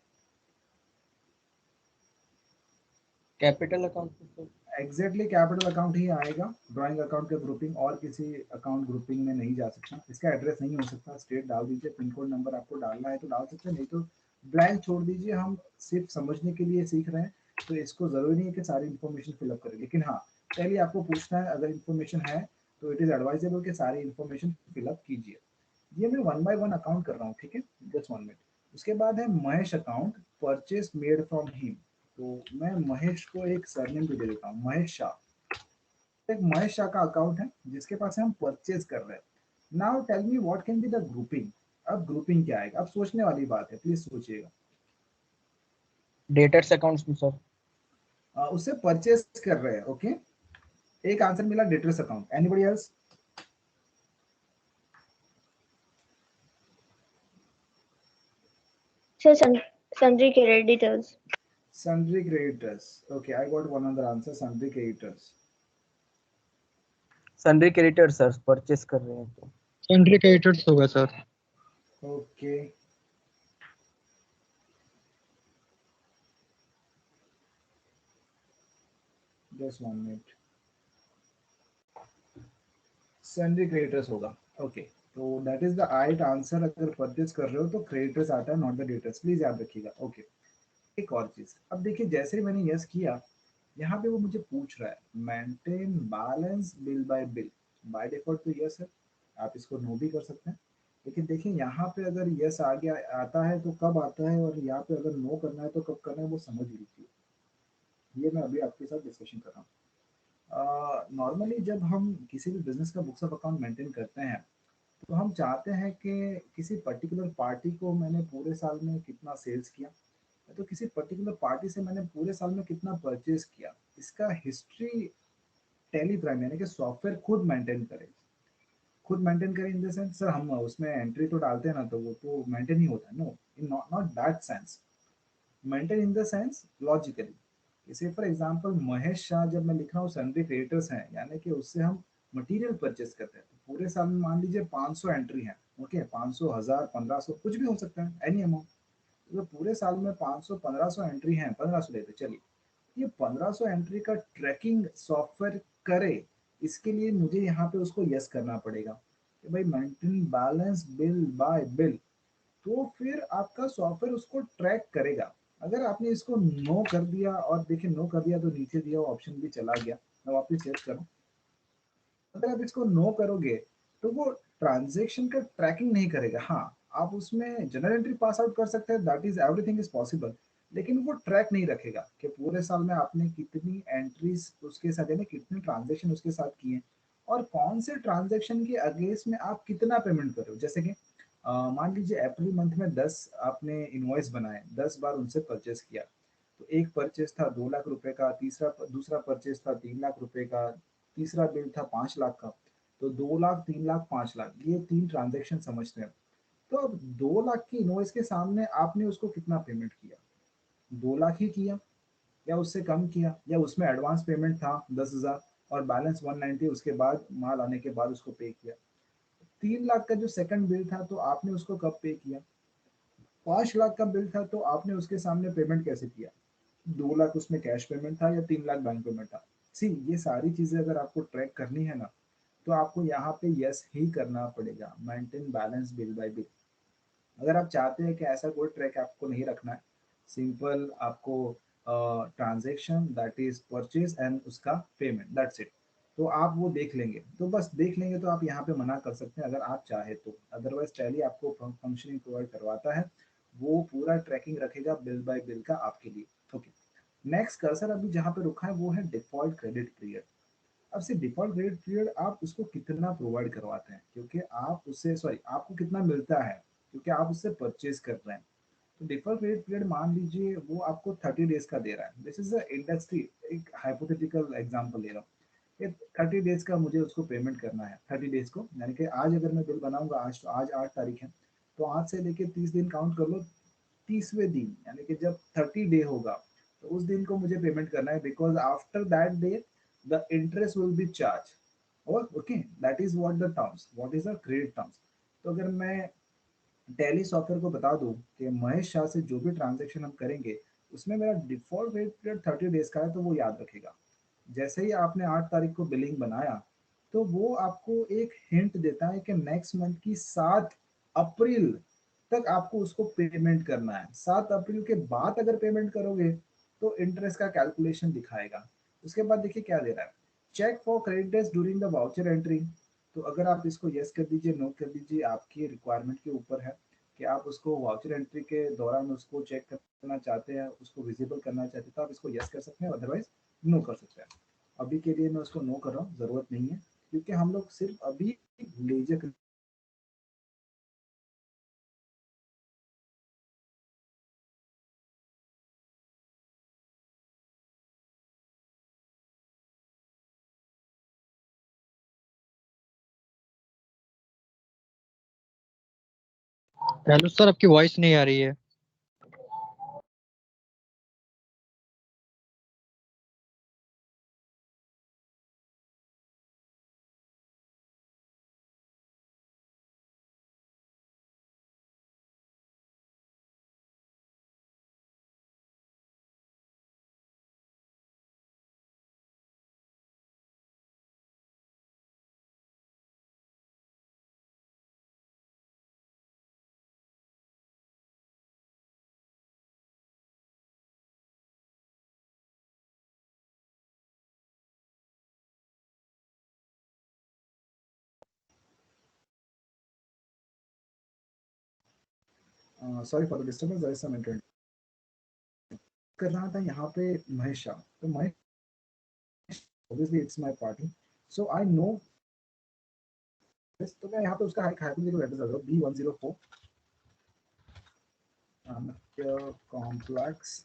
capital account. Exactly capital account ही आएगा। ड्राइंग अकाउंट का ग्रुपिंग और किसी अकाउंट ग्रुपिंग में नहीं जा सकता, इसका एड्रेस नहीं हो सकता। स्टेट डाल दीजिए, पिन कोड नंबर आपको डालना है तो डाल सकते हैं, नहीं तो ब्लैंक छोड़ दीजिए। हम सिर्फ समझने के लिए सीख रहे हैं, तो इसको जरूरी नहीं है कि सारी इन्फॉर्मेशन फिलअप करें, लेकिन हाँ पहले आपको पूछना है, अगर इन्फॉर्मेशन है तो इट इज एडवाइजेबल कि सारी इन्फॉर्मेशन फिलअप कीजिए। ये मैं 1 बाय 1 अकाउंट कर रहा हूँ, ठीक है, जस्ट 1 मिनट। उसके बाद है Mahesh account, purchase made from him. तो मैं महेश को एक सरनेम भी दे देता हूँ, महेश शाह। एक महेश शाह का अकाउंट है जिसके पास हम परचेज कर रहे हैं। Now tell me what can be the grouping. अब ग्रुपिंग क्या आएगा, अब सोचने वाली बात है, प्लीज सोचिएगा। डेटर्स अकाउंट्स में सर। उससे परचेस कर रहे हैं, ओके। एक आंसर मिला debtors account, anybody else? Sir, sundry creditors. Sundry creditors, okay, I got one other answer, sundry creditors. Sundry creditor sir, purchase कर रहे हैं तो सन्ड्री क्रेडिटर्स होगा sir. Okay, just 1 minute, sundry creditors होगा, okay. तो that is the right answer. अगर purchase कर रहे हो तो क्रेडिटर्स आता है, नॉट द डेटर्स, प्लीज याद रखिएगा, ओके। एक और चीज, अब देखिए जैसे ही मैंने यस किया, यहाँ पे वो मुझे पूछ रहा है maintain balance bill bye bill, by default तो यस है, आप इसको नो भी कर सकते हैं। लेकिन देखिए यहाँ पे अगर यस आ गया, आता है तो कब आता है, और यहाँ पे अगर नो करना है तो कब करना है, वो समझ लीजिए। ये मैं अभी आपके साथ डिस्कशन कर रहा हूँ। नॉर्मली जब हम किसी भी बिजनेस का बुक्स ऑफ अकाउंट मेंटेन करते हैं, तो हम चाहते हैं कि किसी पर्टिकुलर पार्टी को मैंने पूरे साल में कितना सेल्स किया, तो किसी पर्टिकुलर पार्टी से मैंने पूरे साल में कितना परचेज किया, इसका हिस्ट्री टैली प्राइम यानी कि सॉफ्टवेयर खुद मेंटेन करे। खुद मेंटेन करे इन द सेंस, सर हम उसमें एंट्री तो डालते हैं ना, तो वो तो मेंटेन ही होता है, no, in not that sense. Maintain in the sense logically. जैसे फॉर एग्जांपल महेश शाह, जब मैं लिख रहा हूँ सन्ड्री क्रेडिटर्स हैं, यानी कि उससे हम मटेरियल परचेस करते हैं, तो पूरे साल में मान लीजिए 500 एंट्री है, ओके, 500, 1000, 1500, कुछ भी हो सकता है, एनी अमाउंट। तो पूरे साल में 500, 1500 एंट्री है, 1500 लेते चलिए, ये 1500 एंट्री का ट्रैकिंग सॉफ्टवेयर करे, इसके लिए मुझे यहाँ पे उसको यस करना पड़ेगा कि भाई maintain balance bill bye bill, तो फिर आपका सॉफ्टवेयर उसको ट्रैक करेगा। अगर आपने इसको नो कर दिया, और देखिए नो कर दिया तो नीचे दिया हुआ ऑप्शन भी चला गया, मैं वापस चेक करूँ, अगर आप इसको नो करोगे तो वो ट्रांजेक्शन का ट्रैकिंग नहीं करेगा। हाँ, आप उसमें जनरल एंट्री पास आउट कर सकते हैं, that is everything is possible, लेकिन वो ट्रैक नहीं रखेगा कि पूरे साल में आपने कितनी एंट्रीज उसके साथ, यानी कितने ट्रांजेक्शन उसके साथ किए, और कौन से ट्रांजेक्शन के अगेंस्ट में आप कितना पेमेंट कर रहे हो। जैसे कि मान लीजिए अप्रैल मंथ में 10 आपने इनवॉइस बनाए, 10 बार उनसे परचेस किया, तो एक परचेस था 2 लाख रुपए का, दूसरा परचेस था 3 लाख रुपए का, तीसरा बिल था 5 लाख का, तो 2 लाख, 3 लाख, 5 लाख, ये 3 ट्रांजेक्शन समझते हैं। तो अब 2 लाख की इनवॉइस के सामने आपने उसको कितना पेमेंट किया, 2 लाख ही किया, या उससे कम किया, या उसमें एडवांस पेमेंट था 10,000 और बैलेंस 190 उसके बाद माल आने के बाद उसको पे किया। 3 लाख का जो सेकंड बिल था, तो आपने उसको कब पे किया। 5 लाख का बिल था, तो आपने उसके सामने पेमेंट कैसे किया, 2 लाख उसमें कैश पेमेंट था या 3 लाख बैंक पेमेंट था। सी, ये सारी चीजें अगर आपको ट्रैक करनी है ना, तो आपको यहाँ पे यस ही करना पड़ेगा, maintain balance bill bye bill. अगर आप चाहते हैं कि ऐसा कोई ट्रैक आपको नहीं रखना है, सिंपल आपको transaction that is purchase and उसका पेमेंट, दैट्स इट, तो आप वो देख लेंगे, तो बस देख लेंगे, तो आप यहाँ पे मना कर सकते हैं अगर आप चाहे तो। अदरवाइज टैली आपको फंक्शनिंग प्रोवाइड करवाता है, वो पूरा ट्रैकिंग रखेगा बिल बाय बिल का आपके लिए, ओके। नेक्स्ट कर्सर अभी जहाँ पे रुका है वो है डिफॉल्ट क्रेडिट पीरियड। अब से डिफॉल्ट क्रेडिट पीरियड आप उसको कितना प्रोवाइड करवाते हैं, क्योंकि आप उससे, सॉरी, आपको कितना मिलता है क्योंकि आप उससे परचेज कर रहे हैं। तो डिफॉल्ट क्रेडिट पीरियड मान लीजिए वो आपको 30 डेज का दे रहा है, दिस इज इंडस्ट्री, एक हाइपोथेटिकल एग्जांपल ले रहा हूँ कि 30 डेज का मुझे उसको पेमेंट करना है। 30 डेज को यानी कि आज अगर मैं बिल बनाऊंगा, आज 8 तारीख है, तो आज से लेके 30 दिन काउंट कर लो, 30वें दिन यानी कि जब 30 डे होगा, तो उस दिन को मुझे पेमेंट करना है, because after that day the interest will be charged, or okay, that is what the terms, what is the credit terms। तो अगर मैं टैली सॉफ्टवेयर को बता दूं कि महेश शाह से जो भी ट्रांजेक्शन हम करेंगे, उसमें मेरा डिफॉल्ट वेट पीरियड 30 डेज का है, तो वो याद रखेगा। जैसे ही आपने 8 तारीख को बिलिंग बनाया, तो वो आपको एक हिंट देता है कि नेक्स्ट मंथ की 7 अप्रैल तक आपको उसको पेमेंट करना है। 7 अप्रैल के बाद अगर पेमेंट करोगे तो इंटरेस्ट का कैलकुलेशन दिखाएगा। उसके बाद देखिए क्या दे रहा है, check for creditors during the voucher entry. तो अगर आप इसको यस कर दीजिए, नो कर दीजिए, आपकी रिक्वायरमेंट के ऊपर है कि आप उसको वाउचर एंट्री के दौरान उसको चेक करना चाहते हैं, उसको विजिबल करना चाहते हैं, तो आप इसको यस कर सकते हैं, अदरवाइज नो कर सकते हैं। अभी के लिए मैं उसको नो कर रहा हूँ, जरूरत नहीं है, क्योंकि हम लोग सिर्फ अभी लेजर हेलो सर, आपकी वॉइस नहीं आ रही है। Sorry for the disturbance, there is some internet कर रहा था यहाँ पे महेश शाह। तो Mahesh, obviously it's my party, so I know this. तो मैं यहाँ पे उसका हाइपोथेटिकल एड्रेस डाल रहा हूँ B104 कॉम्प्लेक्स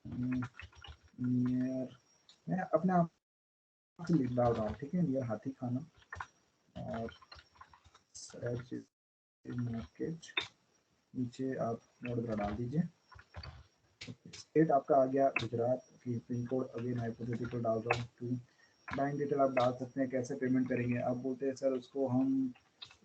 नियर, मैं अपने आप से लिख डाल रहा हूँ, ठीक है, नियर हाथी खाना और सर्च मार्केट, नीचे आप वडोदरा डाल दीजिए। स्टेट आपका आ गया गुजरात की, पिन कोड अगेन हाइपोथेटिकल डाल रहा हूँ 2। बैंक डिटेल आप डाल सकते हैं, कैसे पेमेंट करेंगे। आप बोलते हैं सर उसको हम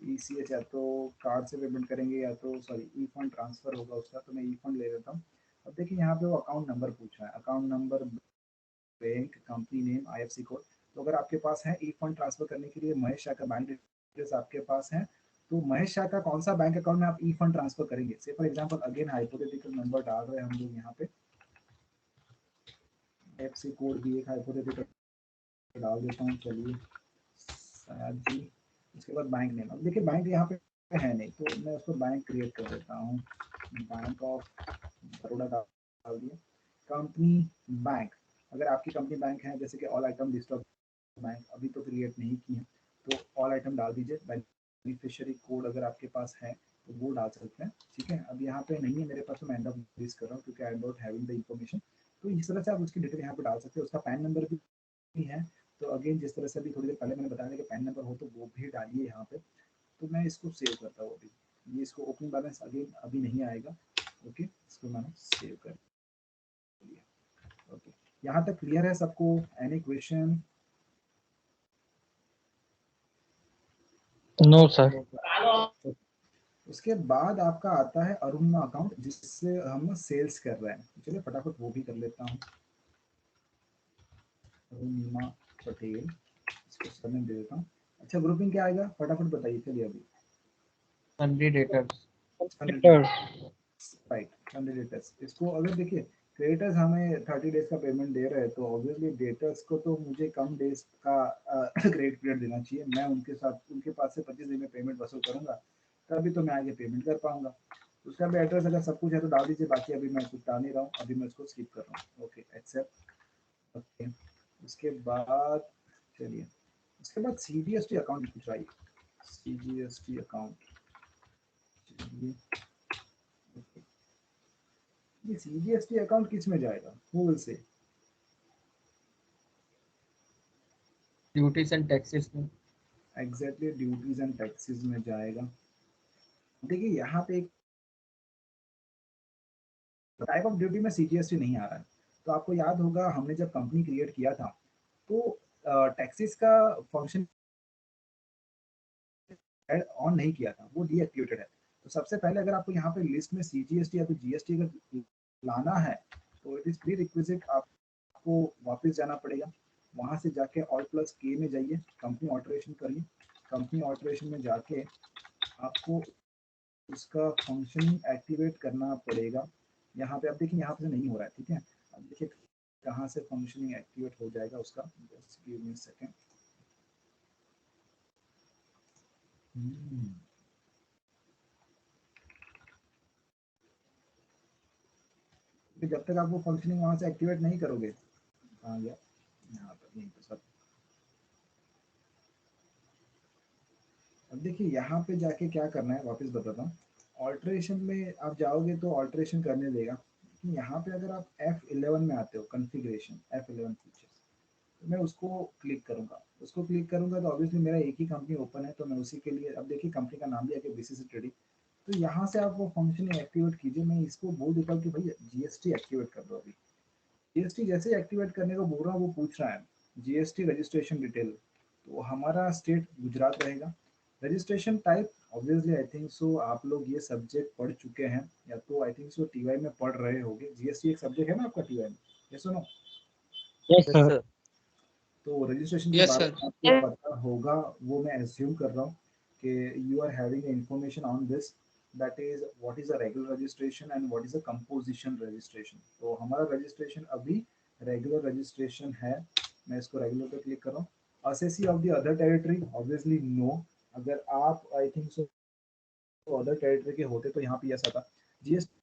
ECH या तो कार्ड से पेमेंट करेंगे या तो सॉरी ई फंड ट्रांसफर होगा उसका, तो मैं ई फंड ले लेता हूँ। अब देखिए यहाँ पे वो अकाउंट नंबर पूछ रहा है, account number, bank, company name, IFC code. तो अगर आपके पास है ई फंड ट्रांसफर करने के लिए महेश शाह का बैंक डिटेल्स आपके पास है, तो महेश शाह का कौन सा बैंक अकाउंट में आप ई फंड ट्रांसफर करेंगे। से for example again hypothetical number डाल रहे हैं हम लोग यहाँ पे, IFC कोड भी एक हाइपोथेटिकल डाल देता हूँ, चलिए सयाद जी। उसके बाद बैंक नेम, अब देखिए बैंक यहाँ पे है नहीं, तो मैं उसको बैंक क्रिएट कर देता हूँ, बैंक ऑफ बड़ौदा डाल दिया। कंपनी बैंक, अगर आपकी कंपनी बैंक है जैसे कि all item list of bank अभी तो क्रिएट नहीं की है, तो ऑल आइटम डाल दीजिए। बेनिफिशियरी कोड अगर आपके पास है तो वो डाल सकते हैं, ठीक है। अब यहाँ पे नहीं है मेरे पास, तो मैं एंड ऑफ दिस कर रहा हूँ क्योंकि आई am not having the information. तो इस तरह से आप उसकी डिटेल यहाँ पे डाल सकते हैं। उसका पैन नंबर भी है, तो अगेन जिस तरह से अभी थोड़ी देर पहले मैंने बताया कि पैन नंबर हो तो वो भी डालिए यहाँ पे। तो मैं इसको सेव करता हूँ अभी, ये इसको ओपनिंग बैलेंस अगेन अभी नहीं आएगा, ओके, इसको मैंने सेव कर लिया। ओके, यहाँ तक क्लियर है सबको? Any question? No sir. उसके बाद आपका आता है अरुणिमा अकाउंट, जिससे हम सेल्स कर रहे हैं। चलिए फटाफट वो भी कर लेता हूँ, अरुणिमा पटेल, इसको सरनेम दे देता हूँ। अच्छा, ग्रुपिंग क्या आएगा फटाफट बताइए, चलिए अभी। Sundry debtors. राइट, कैंडिडेटर्स। इसको अगर देखिए क्रेडिटर्स हमें 30 डेज का पेमेंट दे रहे हैं, तो ऑब्वियसली डेटर्स को तो मुझे कम डेज का क्रेडिट पीरियड देना चाहिए। मैं उनके साथ उनके पास से 25 दिन में पेमेंट वसूल करूंगा, तभी तो मैं आगे पेमेंट कर पाऊंगा। उसका भी एड्रेस अगर सब कुछ है तो डाल दीजिए, बाकी अभी मैं कुछ डाल नहीं रहा हूँ, अभी मैं उसको स्किप कर रहा हूँ। Okay, accept. ओके, उसके बाद चलिए, उसके बाद CGST अकाउंट पूछ रहा है, CGST अकाउंट। चलिए, ये CGST अकाउंट किस में जाएगा? गूगल से ड्यूटीज एंड टैक्सेस में। एग्जैक्टली ड्यूटीज एंड टैक्सेस में जाएगा। देखिए यहाँ पे एक टाइप ऑफ ड्यूटी में CGST नहीं आ रहा है। तो आपको याद होगा हमने जब कंपनी क्रिएट किया था तो टैक्सेस का फंक्शन ऑन नहीं किया था, वो डीएक्टिवेटेड है। तो सबसे पहले अगर आपको यहाँ पे लिस्ट में CGST या तो GST अगर लाना है तो इट इज प्री रिक्विजिट, आपको वापस जाना पड़ेगा। वहां से जाके Alt+K में जाइए, कंपनी ऑल्टरेशन करिए। कंपनी ऑल्टरेशन में जाके आपको उसका फंक्शनिंग एक्टिवेट करना पड़ेगा। यहाँ पे अब देखिए यहाँ पे नहीं हो रहा है, ठीक है। अब देखिए कहाँ से फंक्शनिंग एक्टिवेट हो जाएगा उसका, जस्ट गिव मी सेकंड। जब तक आप वो फंक्शनिंग वहां से एक्टिवेट नहीं करोगे, कहाँ गया, यहाँ पर यहीं पर सब। अब देखिए यहाँ पे जाके क्या करना है, वापस बताता हूँ। ऑल्ट्रेशन में आप जाओगे तो ऑल्ट्रेशन करने देगा, लेकिन यहाँ पे अगर आप F11 में आते हो, कॉन्फ़िगरेशन F11 फीचर्स, तो मैं उसको क्लिक करूंगा। उसको क्लिक करूंगा तो ऑब्वियसली मेरा एक ही कंपनी ओपन है, तो मैं उसी के लिए, अब देखिए कंपनी का नाम भी है कि BCC ट्रेडिंग। तो यहाँ से आप वो फंक्शन एक्टिवेट कीजिए। मैं इसको बोल देता हूँ कि भाई जीएसटी एक्टिवेट कर दो। अभी जीएसटी जैसे एक्टिवेट करने को बोल रहा हूँ वो पूछ रहा है जीएसटी रजिस्ट्रेशन डिटेल, तो हमारा स्टेट गुजरात रहेगा। Registration type obviously I think सो आप लोग ये सब्जेक्ट पढ़ चुके हैं, या तो आई थिंक सो टीवाई में पढ़ रहे होंगे। जीएसटी एक सब्जेक्ट है ना आपका टीवाई में, ये सुनो। Yes Yes, sir. sir. तो रजिस्ट्रेशन के Yes, बारे sir. में आपको पता होगा, वो मैं एज्यूम कर रहा हूँ कि you are having information on this, that is what is a regular registration and what is a composition registration. तो हमारा रजिस्ट्रेशन अभी रेगुलर रजिस्ट्रेशन है। मैं इसको रेगुलर पे क्लिक कर रहा हूँ। Assessee of the other territory obviously no. अगर आप I think so other territory के होते तो यहाँ पे यस आता। जीएसटी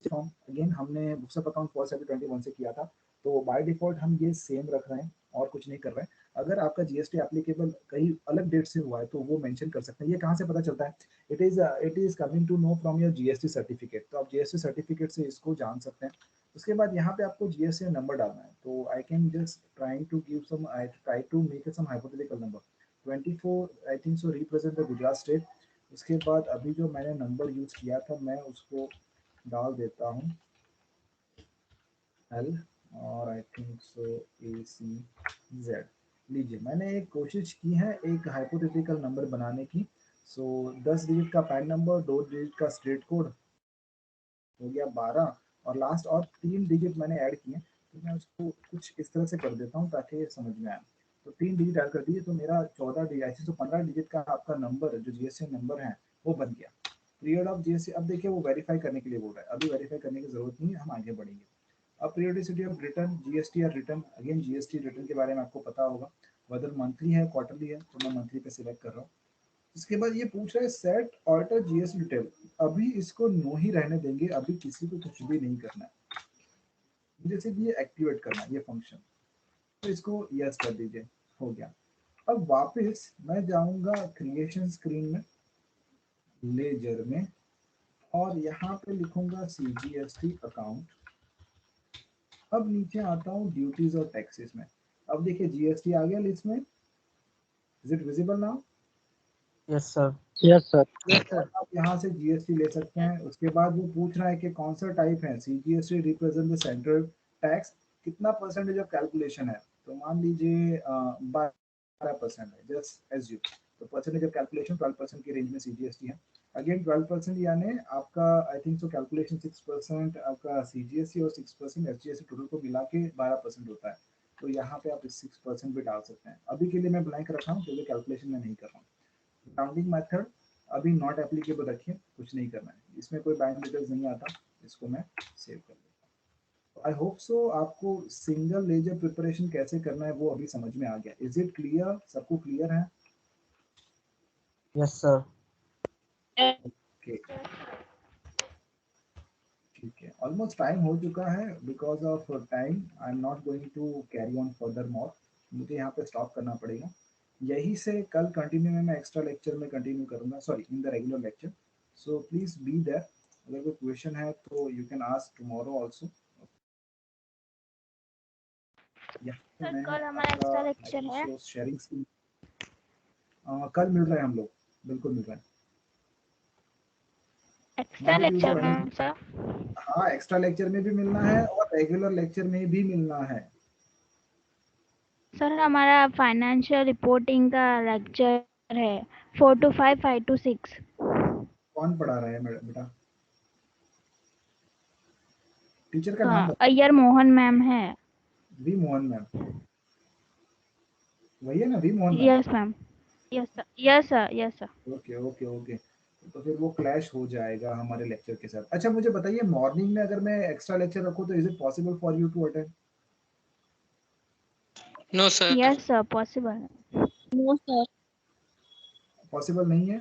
फॉर्म अगेन हमने बुक्स ऑफ अकाउंट फर्स्ट अभी 21 से किया था, तो बाय डिफॉल्ट हम ये सेम रख रहे हैं और कुछ नहीं कर रहे हैं। अगर आपका जीएसटी एप्लीकेबल कहीं अलग डेट से हुआ है तो वो मेंशन कर सकते हैं। ये कहाँ से पता चलता है? It is coming to know from your GST certificate. तो आप जीएसटी सर्टिफिकेट से इसको जान सकते हैं। उसके बाद यहाँ पे आपको जीएसटी नंबर डालना है। तो I can just trying to give some, I try to make some hypothetical number 24 I think so represent the Gujarat state. उसके बाद अभी जो मैंने नंबर यूज किया था मैं उसको डाल देता हूँ एल और आई थिंक सो ए सी जेड। लीजिए मैंने एक कोशिश की है एक हाइपोथेटिकल नंबर बनाने की। सो 10 डिजिट का पैन नंबर, 2 डिजिट का स्टेट कोड हो गया 12, और लास्ट और 3 डिजिट मैंने ऐड किए। तो मैं उसको कुछ इस तरह से कर देता हूँ ताकि समझ में आए। तो 3 डिजिट ऐड कर दिए तो मेरा 14 डिजिट ऐसे तो 15 डिजिट का आपका नंबर जो जीएसटी नंबर है वो बन गया। पीरियड ऑफ जीएसटी अब देखिए वो वेरीफाई करने के लिए बोल रहा है। अभी वेरीफाई करने की जरूरत नहीं है, हम आगे बढ़ेंगे। अब पीरियडिसिटी ऑफ रिटर्न जीएसटी और रिटर्न, अगेन जीएसटी रिटर्न के बारे में आपको पता होगा वेदर मंथली है क्वार्टरली है, तो मैं मंथली पे सिलेक्ट कर रहा हूँ। इसके बाद ये पूछ रहा है सेट ऑल्टर जीएसटी डिटेल। अभी इसको नो ही रहने देंगे, अभी किसी को कुछ भी नहीं करना है, मुझे सिर्फ ये एक्टिवेट करना है ये फंक्शन। तो इसको यस कर दीजिए, हो गया। अब वापस मैं जाऊंगा क्रिएशन स्क्रीन में, लेजर में, और यहाँ पे लिखूंगा सीजीएसटी अकाउंट। अब नीचे आता हूँ ड्यूटीज और टैक्सेस में। अब देखिए जीएसटी आ गया लिस्ट में। Is it visible now? Yes, sir. Yes sir. Yes, sir. आप यहाँ से जीएसटी ले सकते हैं। उसके बाद वो पूछ रहा है कि कौन सा टाइप है। CGST represent the central tax, कितना परसेंटेज ऑफ कैलकुलेशन है, तो मान लीजिए 12% है, जस्ट एज यू। तो परसेंटेज ऑफ कैलकुलेशन 12% की रेंज में सीजीएसटी है। अगेन 12% यानी आपका आई थिंक सो कैलकुलेशन 6% आपका सीजीएसटी और 6% एसजीएसटी टोटल को मिला के 12% होता है। तो यहाँ पे आप 6% भी डाल सकते हैं। अभी के लिए मैं ब्लैंक रखा हूँ क्योंकि कैलकुलेशन मैं नहीं कर रहा हूँ। राउंडिंग मेथड अभी नॉट एप्लीकेबल रखिए, कुछ नहीं करना है इसमें, कोई बैंक डिटेल्स नहीं आता। इसको मैं सेव कर देता हूँ। आई होप सो आपको सिंगल लेजर प्रिपरेशन कैसे करना है वो अभी समझ में आ गया। Is it clear? सबको क्लियर है? Yes, sir. ओके ठीक है, ऑलमोस्ट टाइम हो चुका है। Because of time I am not going to carry on further more, मुझे यहाँ पे स्टॉप करना पड़ेगा। यही से कल कंटिन्यू में मैं एक्स्ट्रा लेक्चर में कंटिन्यू करूंगा, sorry in the regular lecture. So please be there. अगर कोई क्वेश्चन है तो you can ask tomorrow also. Sir कल हमारा एक्स्ट्रा लेक्चर है। शेयरिंग स्क्रीन कल मिल रहा है हम लोग, बिल्कुल मिल रहा है। Extra Monday, Tuesday, lecture Wednesday। कौन सा? हाँ एक्स्ट्रा लेक्चर में भी मिलना है और रेगुलर लेक्चर में भी मिलना है। सर हमारा फाइनेंशियल रिपोर्टिंग का लेक्चर है 4 to 5, 5 to 6। कौन पढ़ा रहा है बेटा? टीचर का नाम हाँ बता। अय्यर मोहन मैम है। वी मोहन मैम, वही है ना V Mohan ma'am? Yes ma'am. Yes sir, yes sir, yes sir. Okay okay okay, तो फिर वो क्लैश हो जाएगा हमारे लेक्चर के साथ। अच्छा मुझे बताइए मॉर्निंग में अगर मैं एक्स्ट्रा लेक्चर रखूँ तो is it possible for you to attend? No, sir. Yes sir possible है। No sir. पॉसिबल नहीं है?